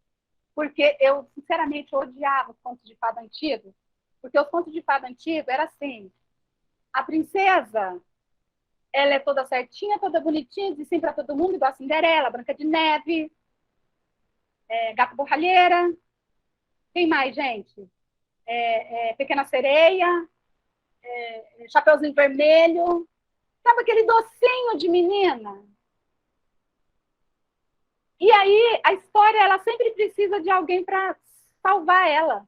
Speaker 1: Porque eu, sinceramente, odiava os contos de fada antigos. Porque os contos de fada antigos era assim, a princesa, ela é toda certinha, toda bonitinha, diz sim para todo mundo, igual a Cinderela, Branca de Neve, Gato Borralheira. Quem mais, gente? Pequena Sereia, Chapeuzinho Vermelho. Sabe aquele docinho de menina? E aí, a história, ela sempre precisa de alguém para salvar ela.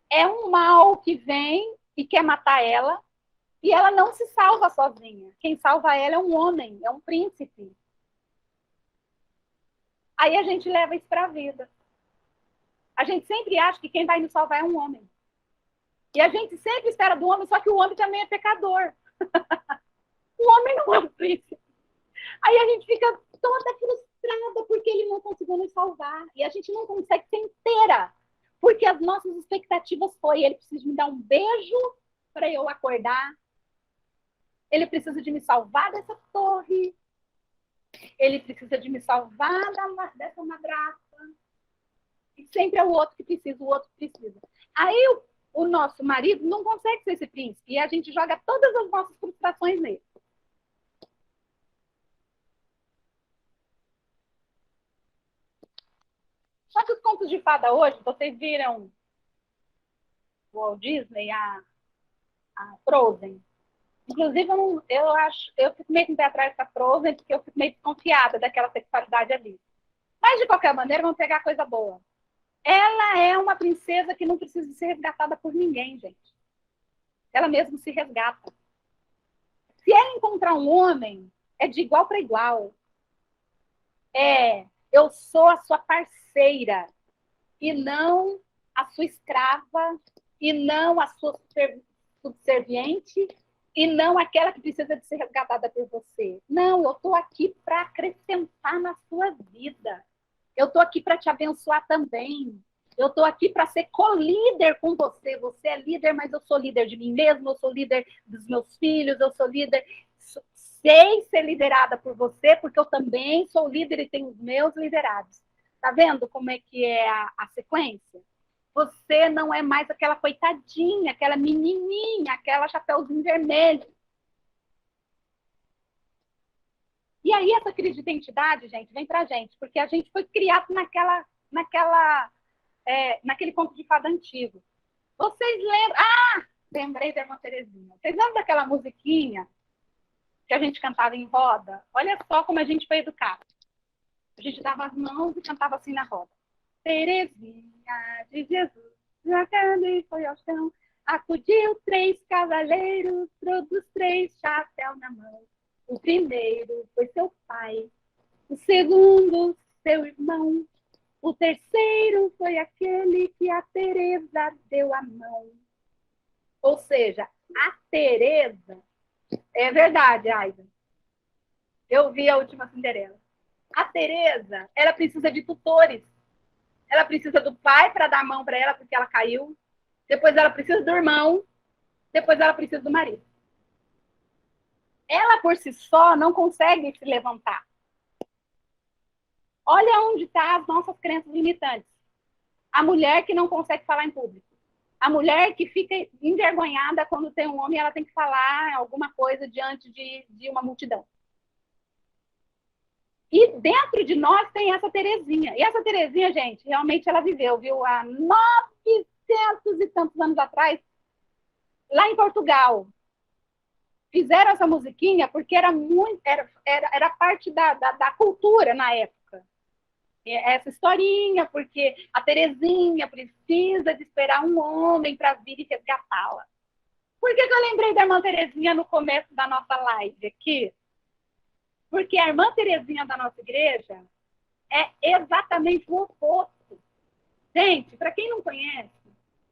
Speaker 1: É um mal que vem e quer matar ela, e ela não se salva sozinha. Quem salva ela é um homem, é um príncipe. Aí a gente leva isso para a vida. A gente sempre acha que quem vai nos salvar é um homem. E a gente sempre espera do homem, só que o homem também é pecador. O homem não é um príncipe. Aí a gente fica toda frustrada porque ele não conseguiu nos salvar. E a gente não consegue ser inteira. Porque as nossas expectativas foi, ele precisa me dar um beijo para eu acordar. Ele precisa de me salvar dessa torre. Ele precisa de me salvar dessa madrasta. E sempre é o outro que precisa, o outro que precisa. Aí o nosso marido não consegue ser esse príncipe. E a gente joga todas as nossas frustrações nele. Só que os contos de fada hoje, vocês viram o Walt Disney, a Frozen. Inclusive, eu fico meio com o pé atrás da Frozen, porque eu fico meio desconfiada daquela sexualidade ali. Mas, de qualquer maneira, vamos pegar coisa boa. Ela é uma princesa que não precisa ser resgatada por ninguém, gente. Ela mesma se resgata. Se ela encontrar um homem, é de igual para igual. Eu sou a sua parceira e não a sua escrava e não a sua subserviente e não aquela que precisa de ser resgatada por você. Não, eu estou aqui para acrescentar na sua vida. Eu estou aqui para te abençoar também. Eu estou aqui para ser co-líder com você. Você é líder, mas eu sou líder de mim mesmo, eu sou líder dos meus filhos, eu sou líder. Sei ser liderada por você, porque eu também sou líder e tenho os meus liderados. Tá vendo como é que é a sequência? Você não é mais aquela coitadinha, aquela menininha, aquela chapeuzinho vermelho. E aí essa crise de identidade, gente, vem pra gente, porque a gente foi criado naquele conto de fada antigo. Vocês lembram? Lembrei da Irmã Terezinha. Vocês lembram daquela musiquinha que a gente cantava em roda? Olha só como a gente foi educado. A gente dava as mãos e cantava assim na roda. Terezinha de Jesus, jogando e foi ao chão. Acudiu 3 cavaleiros, todos 3 chapéu na mão. O primeiro foi seu pai, o segundo, seu irmão. O terceiro foi aquele que a Teresa deu a mão. Ou seja, a Teresa, é verdade, Aida. Eu vi a última Cinderela. A Teresa, ela precisa de tutores. Ela precisa do pai para dar a mão para ela porque ela caiu. Depois ela precisa do irmão. Depois ela precisa do marido. Ela por si só não consegue se levantar. Olha onde estão as nossas crenças limitantes. A mulher que não consegue falar em público. A mulher que fica envergonhada quando tem um homem, ela tem que falar alguma coisa diante de uma multidão. E dentro de nós tem essa Terezinha. E essa Terezinha, gente, realmente ela viveu, viu? Há 900 e tantos anos atrás, lá em Portugal. Fizeram essa musiquinha porque era parte da cultura na época. Essa historinha, porque a Terezinha precisa de esperar um homem para vir e resgatá-la. Por que eu lembrei da irmã Terezinha no começo da nossa live aqui? Porque a irmã Terezinha da nossa igreja é exatamente o oposto. Gente, para quem não conhece,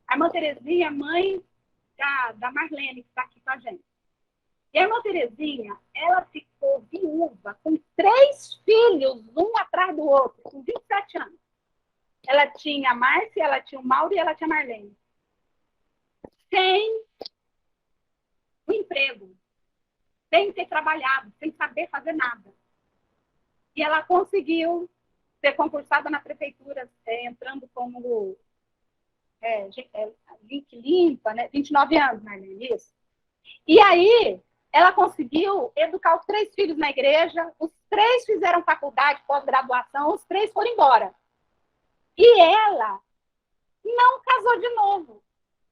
Speaker 1: a irmã Terezinha é mãe da Marlene, que está aqui com a gente. E a irmã Terezinha, ela ficou viúva com 3 filhos, um atrás do outro, com 27 anos. Ela tinha a Márcia, ela tinha o Mauro e ela tinha a Marlene. Sem o emprego, sem ter trabalhado, sem saber fazer nada. E ela conseguiu ser concursada na prefeitura, entrando como link limpa, né? 29 anos, Marlene, isso. E aí, ela conseguiu educar os 3 filhos na igreja, os 3 fizeram faculdade, pós-graduação, os 3 foram embora. E ela não casou de novo.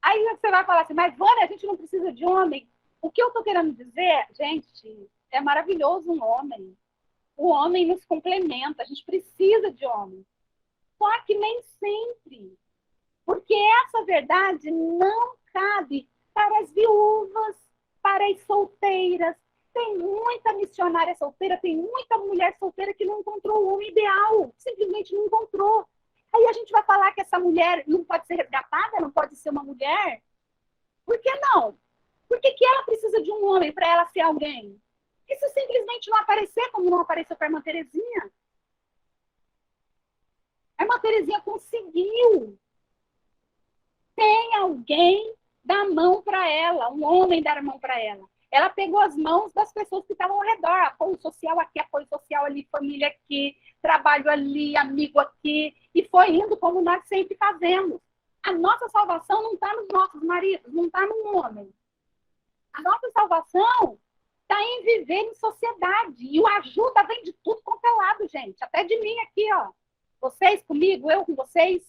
Speaker 1: Aí você vai falar assim, mas Vânia, a gente não precisa de homem. O que eu estou querendo dizer, gente, é maravilhoso um homem. O homem nos complementa, a gente precisa de homem. Só que nem sempre. Porque essa verdade não cabe para as viúvas, para as solteiras. Tem muita missionária solteira, tem muita mulher solteira que não encontrou o homem ideal, simplesmente não encontrou. Aí a gente vai falar que essa mulher não pode ser resgatada, não pode ser uma mulher? Por que não? Por que ela precisa de um homem para ela ser alguém? E se simplesmente não aparecer, como não apareceu para a irmã Terezinha? A irmã Terezinha conseguiu. Tem alguém dar a mão para ela, um homem dar a mão para ela. Ela pegou as mãos das pessoas que estavam ao redor, apoio social aqui, apoio social ali, família aqui, trabalho ali, amigo aqui, e foi indo como nós sempre fazemos. A nossa salvação não está nos nossos maridos, não está no homem. A nossa salvação está em viver em sociedade. E o ajuda vem de tudo quanto é lado, gente. Até de mim aqui, ó. Vocês comigo, eu com vocês.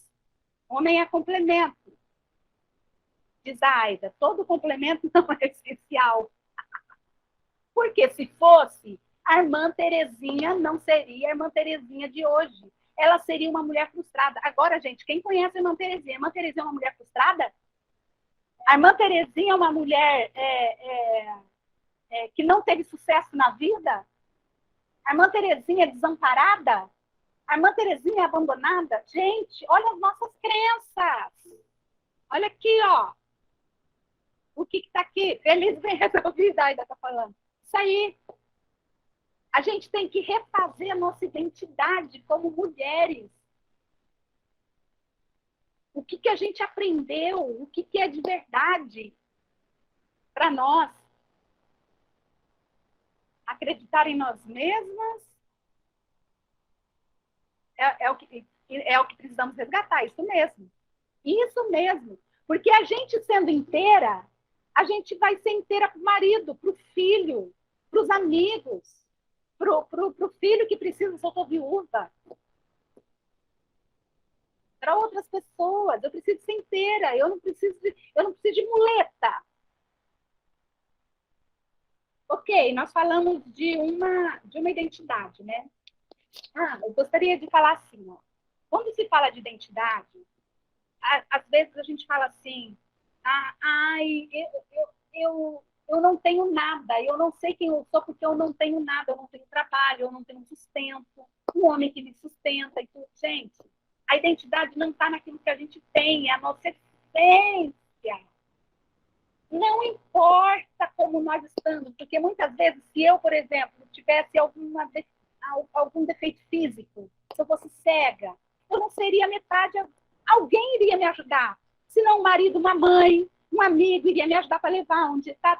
Speaker 1: Homem é complemento. Diz a Aida, todo complemento não é essencial. Porque se fosse, a irmã Terezinha não seria a irmã Terezinha de hoje. Ela seria uma mulher frustrada. Agora, gente, quem conhece a irmã Terezinha? A irmã Terezinha é uma mulher frustrada? A irmã Terezinha é uma mulher que não teve sucesso na vida? A irmã Terezinha é desamparada? A irmã Terezinha é abandonada? Gente, olha as nossas crenças. Olha aqui, ó. O que está aqui? Feliz bem resolvida, ainda está falando. Isso aí. A gente tem que refazer a nossa identidade como mulheres. O que a gente aprendeu? O que é de verdade para nós? Acreditar em nós mesmas é o que precisamos resgatar, isso mesmo. Isso mesmo. Porque a gente sendo inteira, a gente vai ser inteira para o marido, para o filho, para os amigos, para o filho que precisa, se eu estou viúva. Para outras pessoas, eu preciso ser inteira, eu não preciso de muleta. Ok, nós falamos de uma identidade, né? Eu gostaria de falar assim, ó. Quando se fala de identidade, às vezes a gente fala assim, eu não tenho nada, eu não sei quem eu sou porque eu não tenho nada, eu não tenho trabalho, eu não tenho sustento, um homem que me sustenta e tudo. Gente, a identidade não está naquilo que a gente tem, é a nossa essência. Não importa como nós estamos, porque muitas vezes, se eu, por exemplo, tivesse algum defeito físico, se eu fosse cega, eu não seria metade, alguém iria me ajudar. Se não um marido, uma mãe, um amigo iria me ajudar para levar onde tá.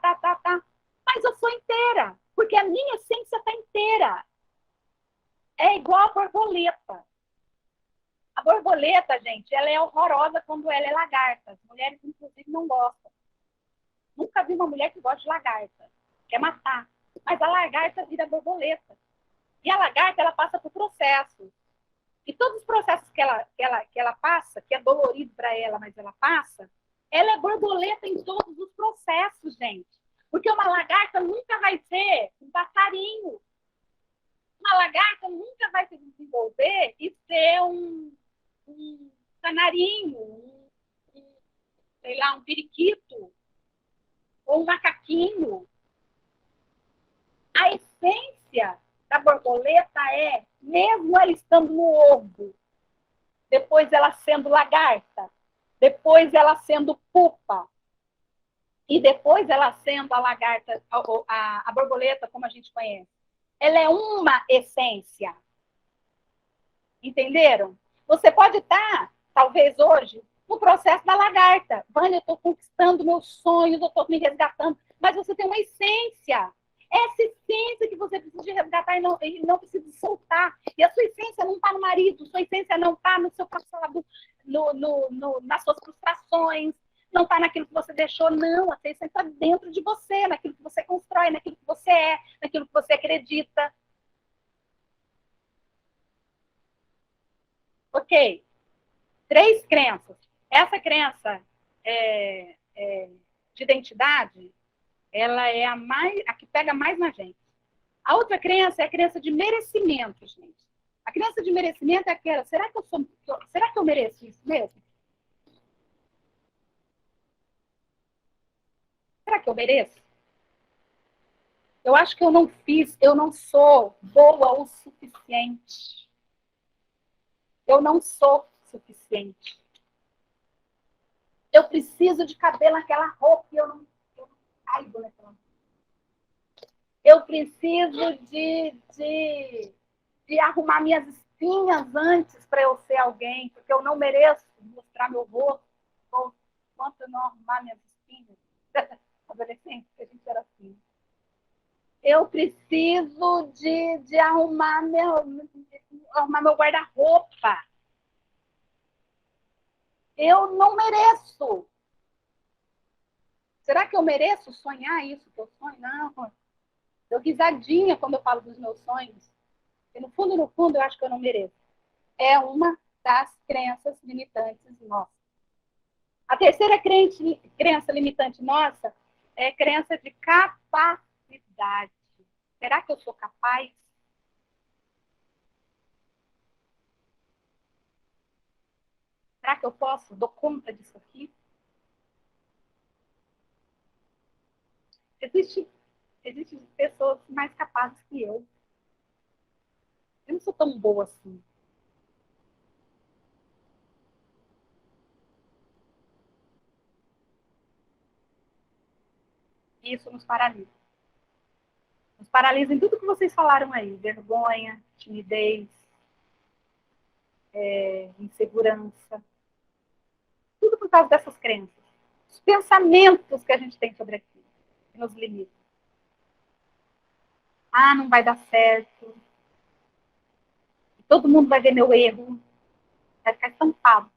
Speaker 1: Mas eu sou inteira, porque a minha essência está inteira. É igual a borboleta. A borboleta, gente, ela é horrorosa quando ela é lagarta. As mulheres, inclusive, não gostam. Nunca vi uma mulher que gosta de lagarta. Quer matar. Mas a lagarta vira borboleta. E a lagarta, ela passa por processos. E todos os processos que ela passa, que é dolorido para ela, mas ela passa, ela é borboleta em todos os processos, gente. Porque uma lagarta nunca vai ser um passarinho. Uma lagarta nunca vai se desenvolver e ser um canarinho, sei lá, um periquito, ou um macaquinho. A essência da borboleta é, mesmo ela estando no ovo, depois ela sendo lagarta, depois ela sendo pupa, e depois ela sendo a lagarta, a borboleta, como a gente conhece. Ela é uma essência. Entenderam? Você pode estar, talvez hoje, no processo da lagarta. Vânia, eu estou conquistando meus sonhos, eu estou me resgatando. Mas você tem uma essência. Essa essência que você precisa de resgatar e não precisa de soltar. E a sua essência não está no marido, sua essência não está no seu passado, nas suas frustrações, não está naquilo que você deixou, não. A sua essência está dentro de você, naquilo que você constrói, naquilo que você é, naquilo que você acredita. Ok. 3 crenças. Essa crença de identidade, ela é a que pega mais na gente. A outra crença é a crença de merecimento, gente. A crença de merecimento é aquela, será que eu mereço isso mesmo? Será que eu mereço? Eu acho que eu não sou boa o suficiente. Eu não sou suficiente. Eu preciso de cabelo naquela roupa e eu não caibo naquela roupa. Eu preciso de arrumar minhas espinhas antes para eu ser alguém, porque eu não mereço mostrar meu rosto enquanto eu não arrumar minhas espinhas. Adolescente, que a gente era assim. Eu preciso de arrumar meu guarda-roupa. Eu não mereço. Será que eu mereço sonhar isso que eu sonho? Não. Eu risadinha quando eu falo dos meus sonhos. E no fundo, eu acho que eu não mereço. É uma das crenças limitantes nossas. A terceira crença limitante nossa é a crença de capacidade. Será que eu sou capaz? Será que eu posso? Dou conta disso aqui? Existem pessoas mais capazes que eu. Eu não sou tão boa assim. Isso nos paralisa. Nos paralisa em tudo que vocês falaram aí. Vergonha, timidez, insegurança. Tudo por causa dessas crenças. Os pensamentos que a gente tem sobre aquilo, que nos limitam. Ah, não vai dar certo. Todo mundo vai ver meu erro. Vai ficar estampado.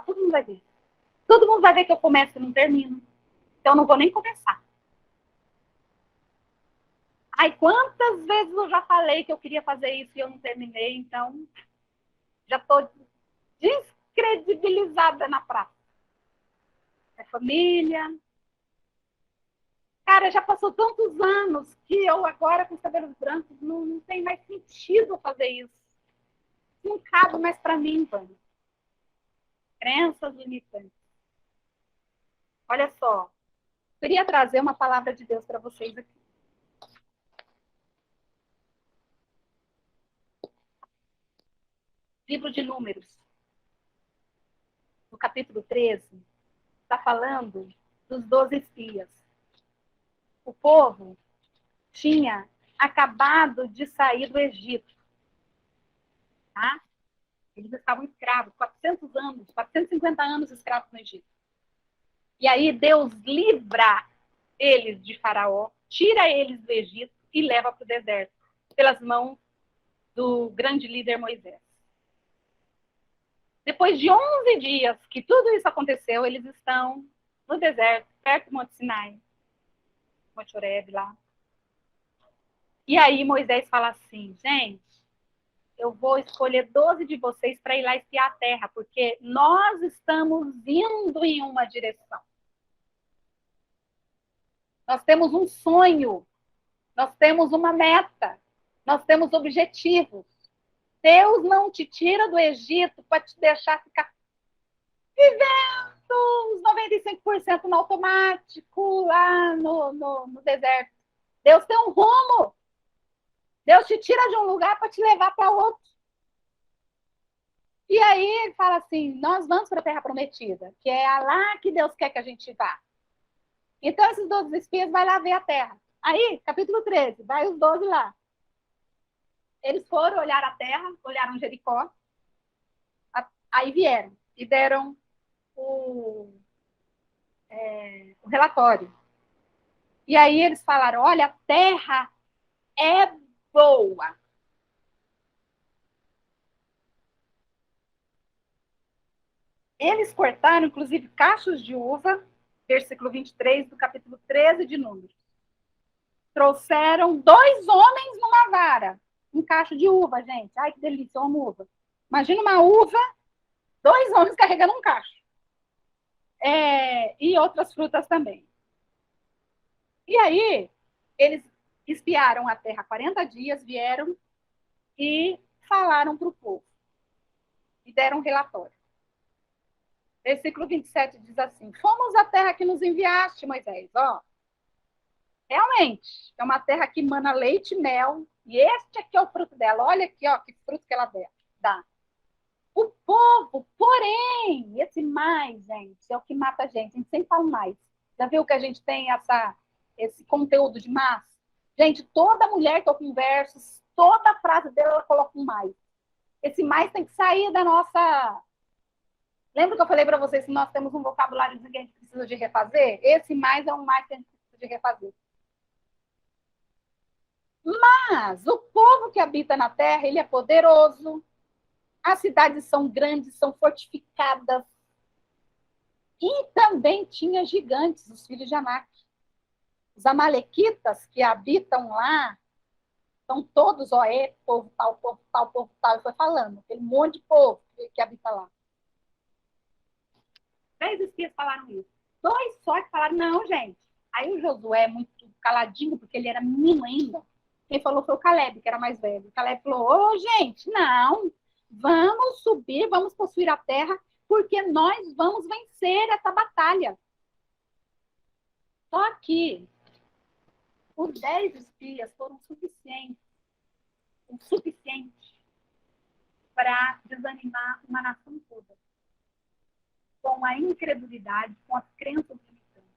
Speaker 1: Todo mundo vai ver. Todo mundo vai ver que eu começo e não termino. Então, eu não vou nem começar. Ai, quantas vezes eu já falei que eu queria fazer isso e eu não terminei, então já estou descredibilizada na praça. É família. Cara, já passou tantos anos que eu agora, com os cabelos brancos, não tem mais sentido fazer isso. Não cabe mais para mim, mano. Crenças limitantes. Olha só, eu queria trazer uma palavra de Deus para vocês aqui. Livro de Números, no capítulo 13, está falando dos 12 espias. O povo tinha acabado de sair do Egito. Tá? Eles estavam escravos, 450 anos escravos no Egito. E aí Deus livra eles de Faraó, tira eles do Egito e leva para o deserto, pelas mãos do grande líder Moisés. Depois de 11 dias que tudo isso aconteceu, eles estão no deserto, perto do Monte Sinai, Monte Horebe lá. E aí Moisés fala assim, gente, eu vou escolher 12 de vocês para ir lá espiar a terra, porque nós estamos indo em uma direção. Nós temos um sonho, nós temos uma meta, nós temos objetivos. Deus não te tira do Egito para te deixar ficar vivendo uns 95% no automático lá no deserto. Deus tem um rumo. Deus te tira de um lugar para te levar para outro. E aí ele fala assim, nós vamos para a Terra Prometida, que é lá que Deus quer que a gente vá. Então esses 12 espias vão lá ver a Terra. Aí, capítulo 13, vai os 12 lá. Eles foram olhar a terra, olharam Jericó, aí vieram e deram o relatório. E aí eles falaram, olha, a terra é boa. Eles cortaram, inclusive, cachos de uva, versículo 23 do capítulo 13 de Números. Trouxeram 2 homens numa vara. Um cacho de uva, gente. Ai, que delícia, uma uva. Imagina uma uva, 2 homens carregando um cacho. E outras frutas também. E aí, eles espiaram a terra 40 dias, vieram e falaram para o povo. E deram um relatório. Versículo 27 diz assim, fomos à terra que nos enviaste, Moisés. Ó, realmente, é uma terra que mana leite e mel, e este aqui é o fruto dela. Olha aqui, ó, que fruto que ela dá. O povo, porém, esse mais, gente, é o que mata a gente sempre fala mais. Já viu que a gente tem esse conteúdo de massa? Gente, toda mulher que eu converso, toda frase dela, ela coloca um mais. Esse mais tem que sair da nossa... Lembra que eu falei para vocês que nós temos um vocabulário que a gente precisa de refazer? Esse mais é um mais que a gente precisa de refazer. Mas o povo que habita na terra, ele é poderoso. As cidades são grandes, são fortificadas. E também tinha gigantes, os filhos de Anak. Os amalequitas que habitam lá, são todos, povo tal, povo tal, povo tal. E foi falando, aquele monte de povo que habita lá. 3 espias falaram isso. 2 só que falaram, não, gente. Aí o Josué, muito caladinho, porque ele era menino ainda, quem falou foi o Caleb, que era mais velho. O Caleb falou, gente, não, vamos subir, vamos possuir a terra, porque nós vamos vencer essa batalha. Só que os 10 espias foram suficientes para desanimar uma nação toda. Com a incredulidade, com as crenças limitantes.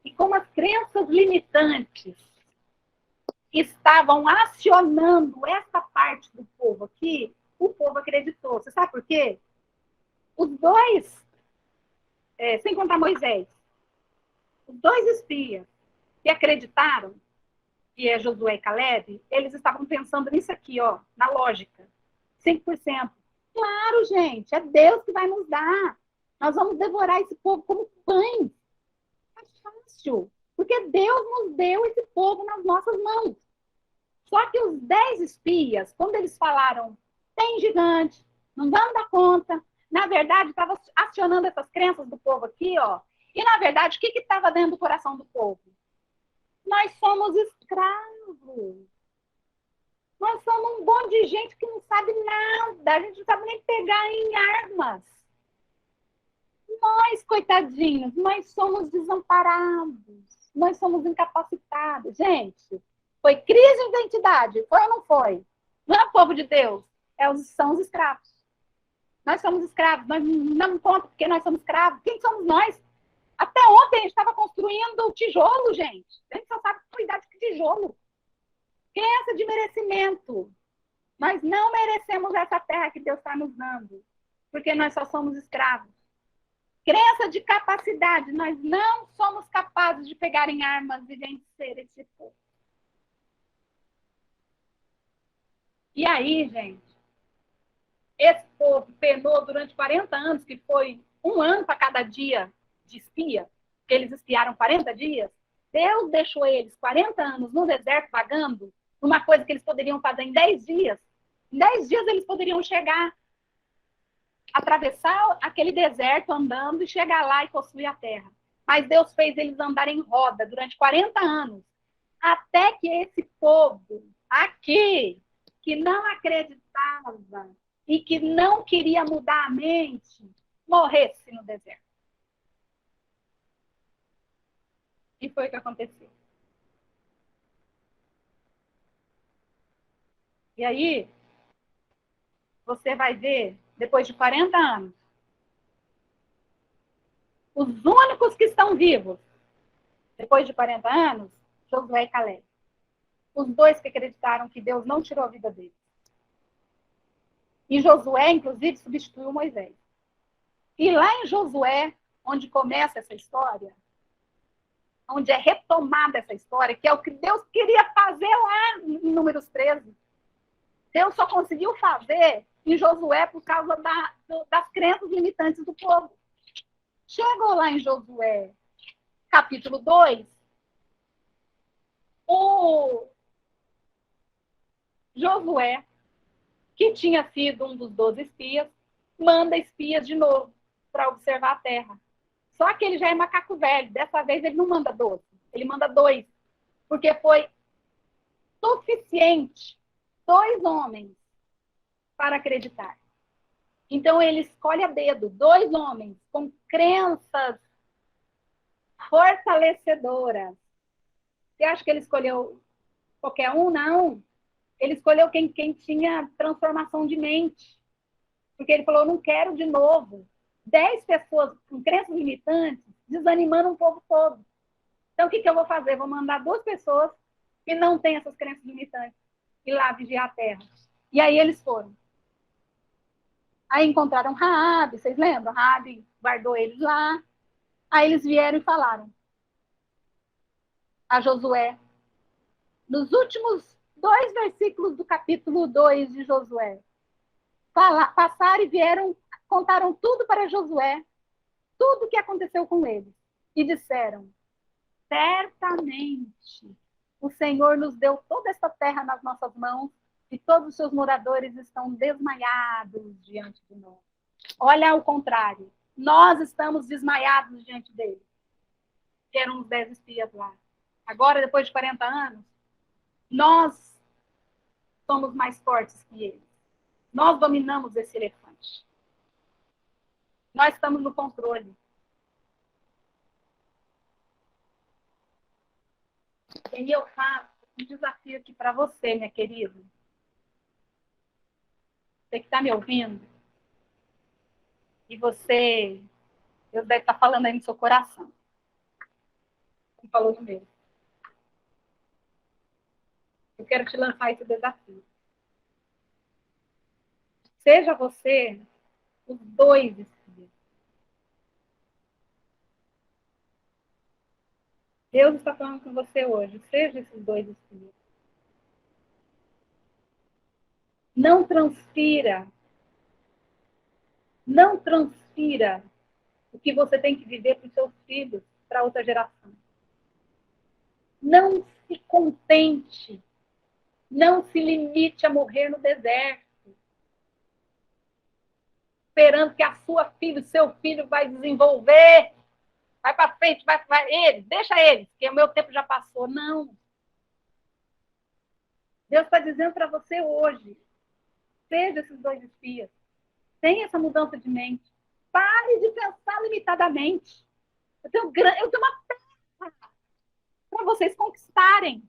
Speaker 1: E como as crenças limitantes estavam acionando essa parte do povo aqui, o povo acreditou. Você sabe por quê? Os 2, sem contar Moisés, os 2 espias que acreditaram, que é Josué e Caleb, eles estavam pensando nisso aqui, ó, na lógica. 5%. Claro, gente, é Deus que vai nos dar. Nós vamos devorar esse povo como pães. É fácil, porque Deus nos deu esse povo nas nossas mãos. Só que os 10 espias, quando eles falaram, tem gigante, não vamos dar conta, na verdade, estava acionando essas crenças do povo aqui, ó. E, na verdade, o que estava dentro do coração do povo? Nós somos escravos. Nós somos um monte de gente que não sabe nada. A gente não sabe nem pegar em armas. Nós, coitadinhos, nós somos desamparados. Nós somos incapacitados. Gente, foi crise de identidade. Foi ou não foi? Não é o povo de Deus. São os escravos. Nós somos escravos. Nós não damos conta porque nós somos escravos. Quem somos nós? Até ontem a gente estava construindo tijolo, gente. A gente só sabe cuidar de tijolo. Crença de merecimento. Nós não merecemos essa terra que Deus está nos dando, porque nós só somos escravos. Crença de capacidade. Nós não somos capazes de pegar em armas e vencer esse povo. E aí, gente, esse povo penou durante 40 anos, que foi 1 ano para cada dia de espia, que eles espiaram 40 dias. Deus deixou eles 40 anos no deserto vagando, uma coisa que eles poderiam fazer em 10 dias. Em 10 dias eles poderiam chegar, atravessar aquele deserto andando e chegar lá e possuir a terra. Mas Deus fez eles andarem em roda durante 40 anos, até que esse povo aqui, que não acreditava e que não queria mudar a mente, morresse no deserto. E foi o que aconteceu. E aí, você vai ver, depois de 40 anos, os únicos que estão vivos, depois de 40 anos, Josué e Caleb. Os 2 que acreditaram que Deus não tirou a vida deles. E Josué, inclusive, substituiu Moisés. E lá em Josué, onde começa essa história, onde é retomada essa história, que é o que Deus queria fazer lá em Números 13. Deus só conseguiu fazer em Josué por causa das crenças limitantes do povo. Chegou lá em Josué, capítulo 2, o Josué, que tinha sido um dos 12 espias, manda espias de novo para observar a terra. Só que ele já é macaco velho. Dessa vez ele não manda 12, ele manda 2. Porque foi suficiente 2 homens para acreditar. Então ele escolhe a dedo 2 homens com crenças fortalecedoras. Você acha que ele escolheu qualquer um? Não. Ele escolheu quem tinha transformação de mente. Porque ele falou, não quero de novo 10 pessoas com crenças limitantes desanimando um povo todo. Então, o que eu vou fazer? Vou mandar 2 pessoas que não têm essas crenças limitantes ir lá vigiar a terra. E aí eles foram. Aí encontraram Raabe, vocês lembram? Raabe guardou eles lá. Aí eles vieram e falaram a Josué, nos últimos 2 versículos do capítulo 2 de Josué, passaram e vieram, contaram tudo para Josué, tudo o que aconteceu com eles. E disseram, certamente o Senhor nos deu toda essa terra nas nossas mãos e todos os seus moradores estão desmaiados diante de nós. Olha ao contrário, nós estamos desmaiados diante dele. Que eram os 10 espias lá. Agora, depois de 40 anos, nós somos mais fortes que eles. Nós dominamos esse elefante. Nós estamos no controle. E eu faço um desafio aqui para você, minha querida. Você que está me ouvindo. E você, Deus deve estar falando aí no seu coração. Como falou no meu. Eu quero te lançar esse desafio. Seja você os 2 espias. Deus está falando com você hoje. Seja esses 2 espias. Não transfira o que você tem que viver para os seus filhos, para outra geração. Não se contente, não se limite a morrer no deserto, esperando que a sua filha, o seu filho vai desenvolver, vai para frente, vai ele, deixa ele, porque o meu tempo já passou. Não. Deus está dizendo para você hoje, seja esses 2 espias, tenha essa mudança de mente. Pare de pensar limitadamente. Eu tenho uma terra para vocês conquistarem.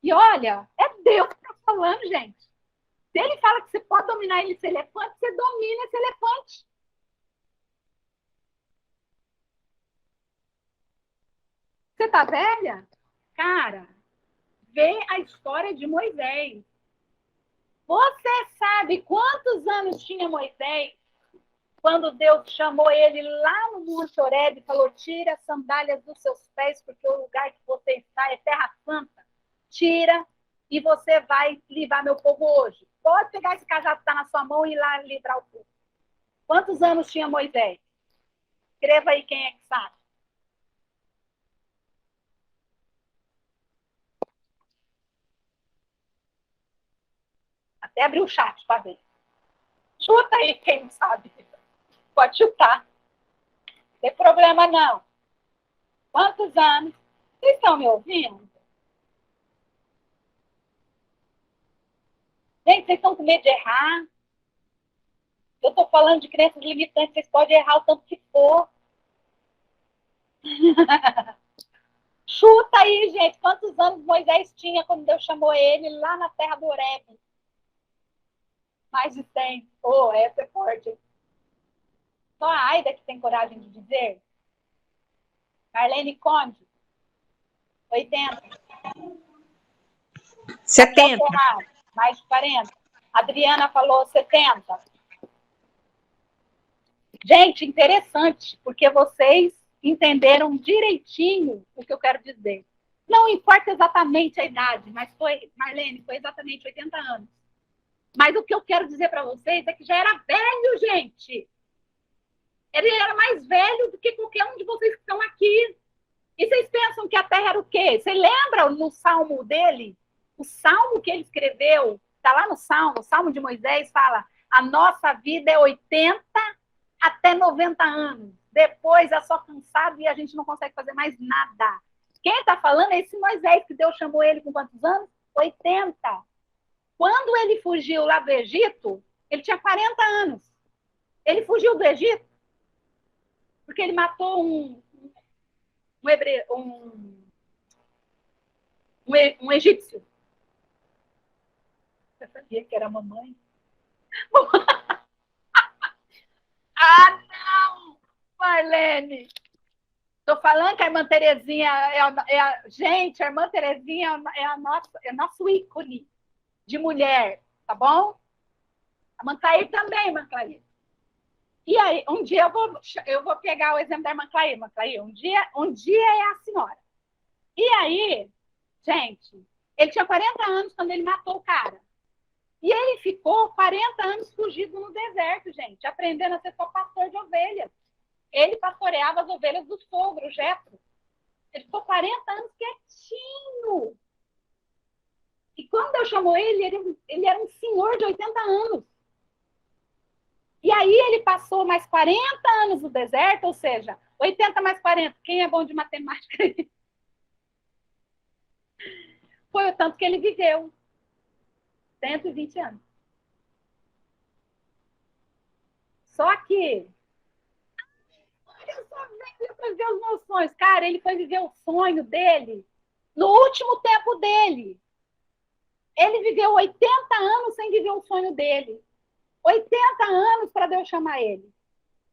Speaker 1: E olha, é Deus que está falando, gente. Se ele fala que você pode dominar esse elefante, você domina esse elefante. Você está velha? Cara, vê a história de Moisés. Você sabe quantos anos tinha Moisés quando Deus chamou ele lá no Monte Horebe e falou, tira as sandálias dos seus pés, porque o lugar que você está é terra santa. Tira e você vai livrar meu povo hoje. Pode pegar esse cajado que está na sua mão e ir lá livrar o povo. Quantos anos tinha Moisés? Escreva aí quem é que sabe. Até abrir o chat para ver. Chuta aí quem não sabe. Pode chutar. Não tem problema, não. Quantos anos? Vocês estão me ouvindo? Gente, vocês estão com medo de errar? Eu estou falando de crenças limitantes, vocês podem errar o tanto que for. Chuta aí, gente. Quantos anos Moisés tinha quando Deus chamou ele lá na terra do Horebe? Mais de 100. Oh, essa é forte. Só a Aida que tem coragem de dizer. Marlene Conde. 80.
Speaker 4: 70.
Speaker 1: Mais de 40. Adriana falou 70. Gente, interessante, porque vocês entenderam direitinho o que eu quero dizer. Não importa exatamente a idade, mas Marlene, foi exatamente 80 anos. Mas o que eu quero dizer para vocês é que já era velho, gente. Ele era mais velho do que qualquer um de vocês que estão aqui. E vocês pensam que a terra era o quê? Você lembra no salmo dele? O salmo que ele escreveu, está lá no Salmo de Moisés, fala: a nossa vida é 80 até 90 anos. Depois é só cansado e a gente não consegue fazer mais nada. Quem está falando é esse Moisés, que Deus chamou ele com quantos anos? 80. Quando ele fugiu lá do Egito, ele tinha 40 anos. Ele fugiu do Egito porque ele matou um egípcio. Você sabia que era a mamãe? Ah, não! Marlene! Estou falando que a irmã Terezinha gente, a irmã Terezinha é nosso ícone de mulher, tá bom? A irmã Clair também, irmã Clair. E aí, um dia eu vou pegar o exemplo da irmã Clair. Irmã Clair, um dia é a senhora. E aí, gente, ele tinha 40 anos quando ele matou o cara. E ele ficou 40 anos fugido no deserto, gente, aprendendo a ser só pastor de ovelhas. Ele pastoreava as ovelhas do sogro, o Jetro. Ele ficou 40 anos quietinho. E quando Deus chamou ele era um senhor de 80 anos. E aí ele passou mais 40 anos no deserto, ou seja, 80 mais 40. Quem é bom de matemática? Foi o tanto que ele viveu. 120 anos. Só que eu só venho para viver os meus sonhos. Cara, ele foi viver o sonho dele no último tempo dele. Ele viveu 80 anos sem viver o sonho dele. 80 anos para Deus chamar ele.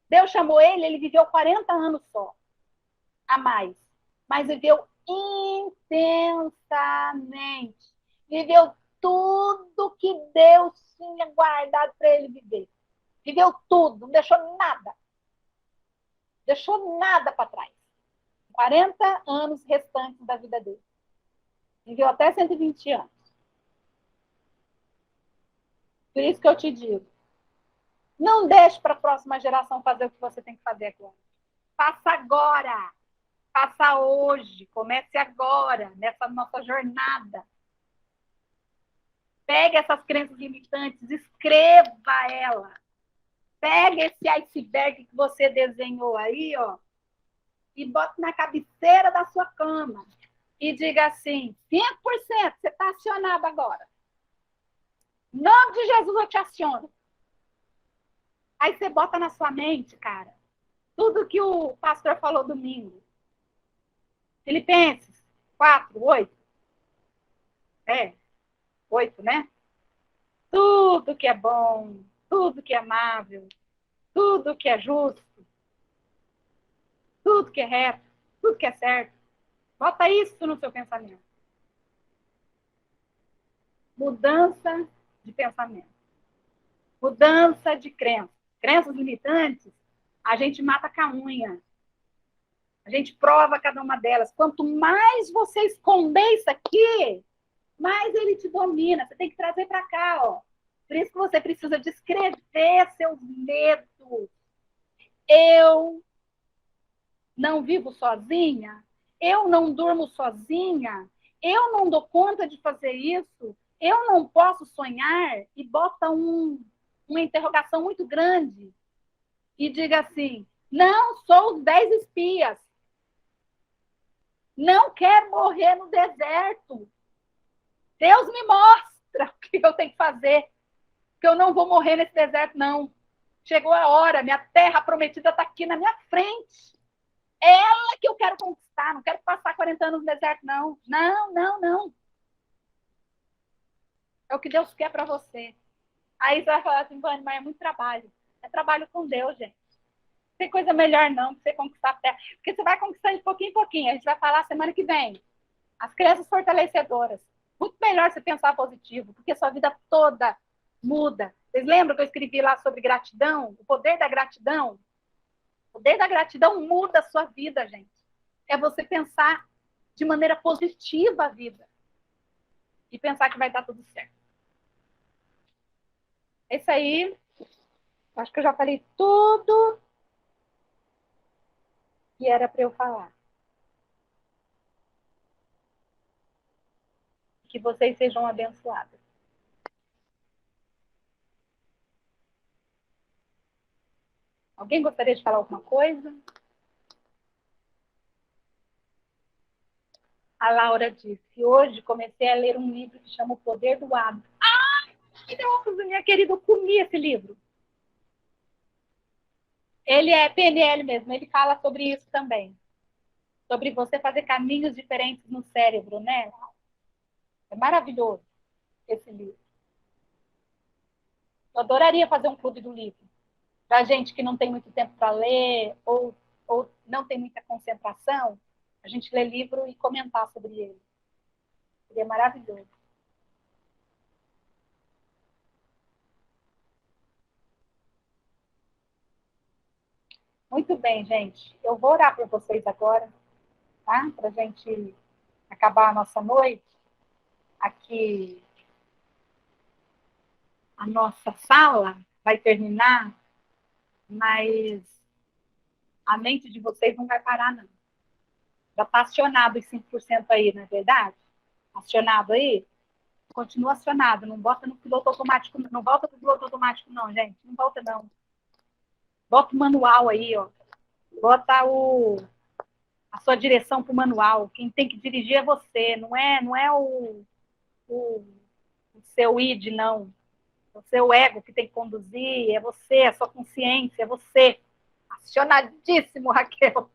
Speaker 1: Deus chamou ele, ele viveu 40 anos só. A mais. Mas viveu intensamente. Viveu tudo que Deus tinha guardado para ele viver. Viveu tudo, não deixou nada. Deixou nada para trás. 40 anos restantes da vida dele. Viveu até 120 anos. Por isso que eu te digo, não deixe para a próxima geração fazer o que você tem que fazer agora. Faça agora. Faça hoje. Comece agora, nessa nossa jornada. Pegue essas crenças limitantes, escreva ela. Pega esse iceberg que você desenhou aí, ó, e bota na cabeceira da sua cama. E diga assim, 5%, você está acionado agora. Em nome de Jesus, eu te aciono. Aí você bota na sua mente, cara, tudo que o pastor falou domingo. Filipenses 4, 8. 8, né? Tudo que é bom, tudo que é amável, tudo que é justo, tudo que é reto, tudo que é certo. Bota isso no seu pensamento. Mudança de pensamento. Mudança de crença. Crenças limitantes, a gente mata com a unha. A gente prova cada uma delas. Quanto mais você esconder isso aqui, mais ele te domina. Você tem que trazer para cá, ó. Por isso que você precisa descrever seus medos. Eu não vivo sozinha. Eu não durmo sozinha. Eu não dou conta de fazer isso. Eu não posso sonhar. E bota uma interrogação muito grande. E diga assim, não sou os 10 espias. Não quero morrer no deserto. Deus me mostra o que eu tenho que fazer. Que eu não vou morrer nesse deserto, não. Chegou a hora, minha terra prometida está aqui na minha frente. Ela que eu quero conquistar. Não quero passar 40 anos no deserto, não. Não, não, não. É o que Deus quer para você. Aí você vai falar assim, Vânia, mas é muito trabalho. É trabalho com Deus, gente. Não tem coisa melhor, não, que você conquistar a terra. Porque você vai conquistando de pouquinho em pouquinho. A gente vai falar semana que vem. As crenças fortalecedoras. Muito melhor você pensar positivo, porque sua vida toda muda. Vocês lembram que eu escrevi lá sobre gratidão? O poder da gratidão? O poder da gratidão muda a sua vida, gente. É você pensar de maneira positiva a vida. E pensar que vai dar tudo certo. É isso aí. Acho que eu já falei tudo que era para eu falar. Que vocês sejam abençoados. Alguém gostaria de falar alguma coisa? A Laura disse, hoje comecei a ler um livro que chama O Poder do Hábito. Ai, que Deus, minha querida, eu comi esse livro. Ele é PNL mesmo, ele fala sobre isso também. Sobre você fazer caminhos diferentes no cérebro, né? É maravilhoso esse livro. Eu adoraria fazer um clube do livro. Para gente que não tem muito tempo para ler ou não tem muita concentração, a gente lê livro e comentar sobre ele. Ele é maravilhoso. Muito bem, gente. Eu vou orar por vocês agora, tá? Para a gente acabar a nossa noite. Aqui, a nossa sala vai terminar, mas a mente de vocês não vai parar, não. Já está acionado os 5% aí, não é verdade? Acionado aí? Continua acionado, não bota no piloto automático, não volta para o piloto automático, não, gente. Não volta, não. Bota o manual aí, ó. Bota a sua direção para o manual. Quem tem que dirigir é você, não é o seu id, não. O seu ego que tem que conduzir, é você, a sua consciência, é você. Acionadíssimo, Raquel.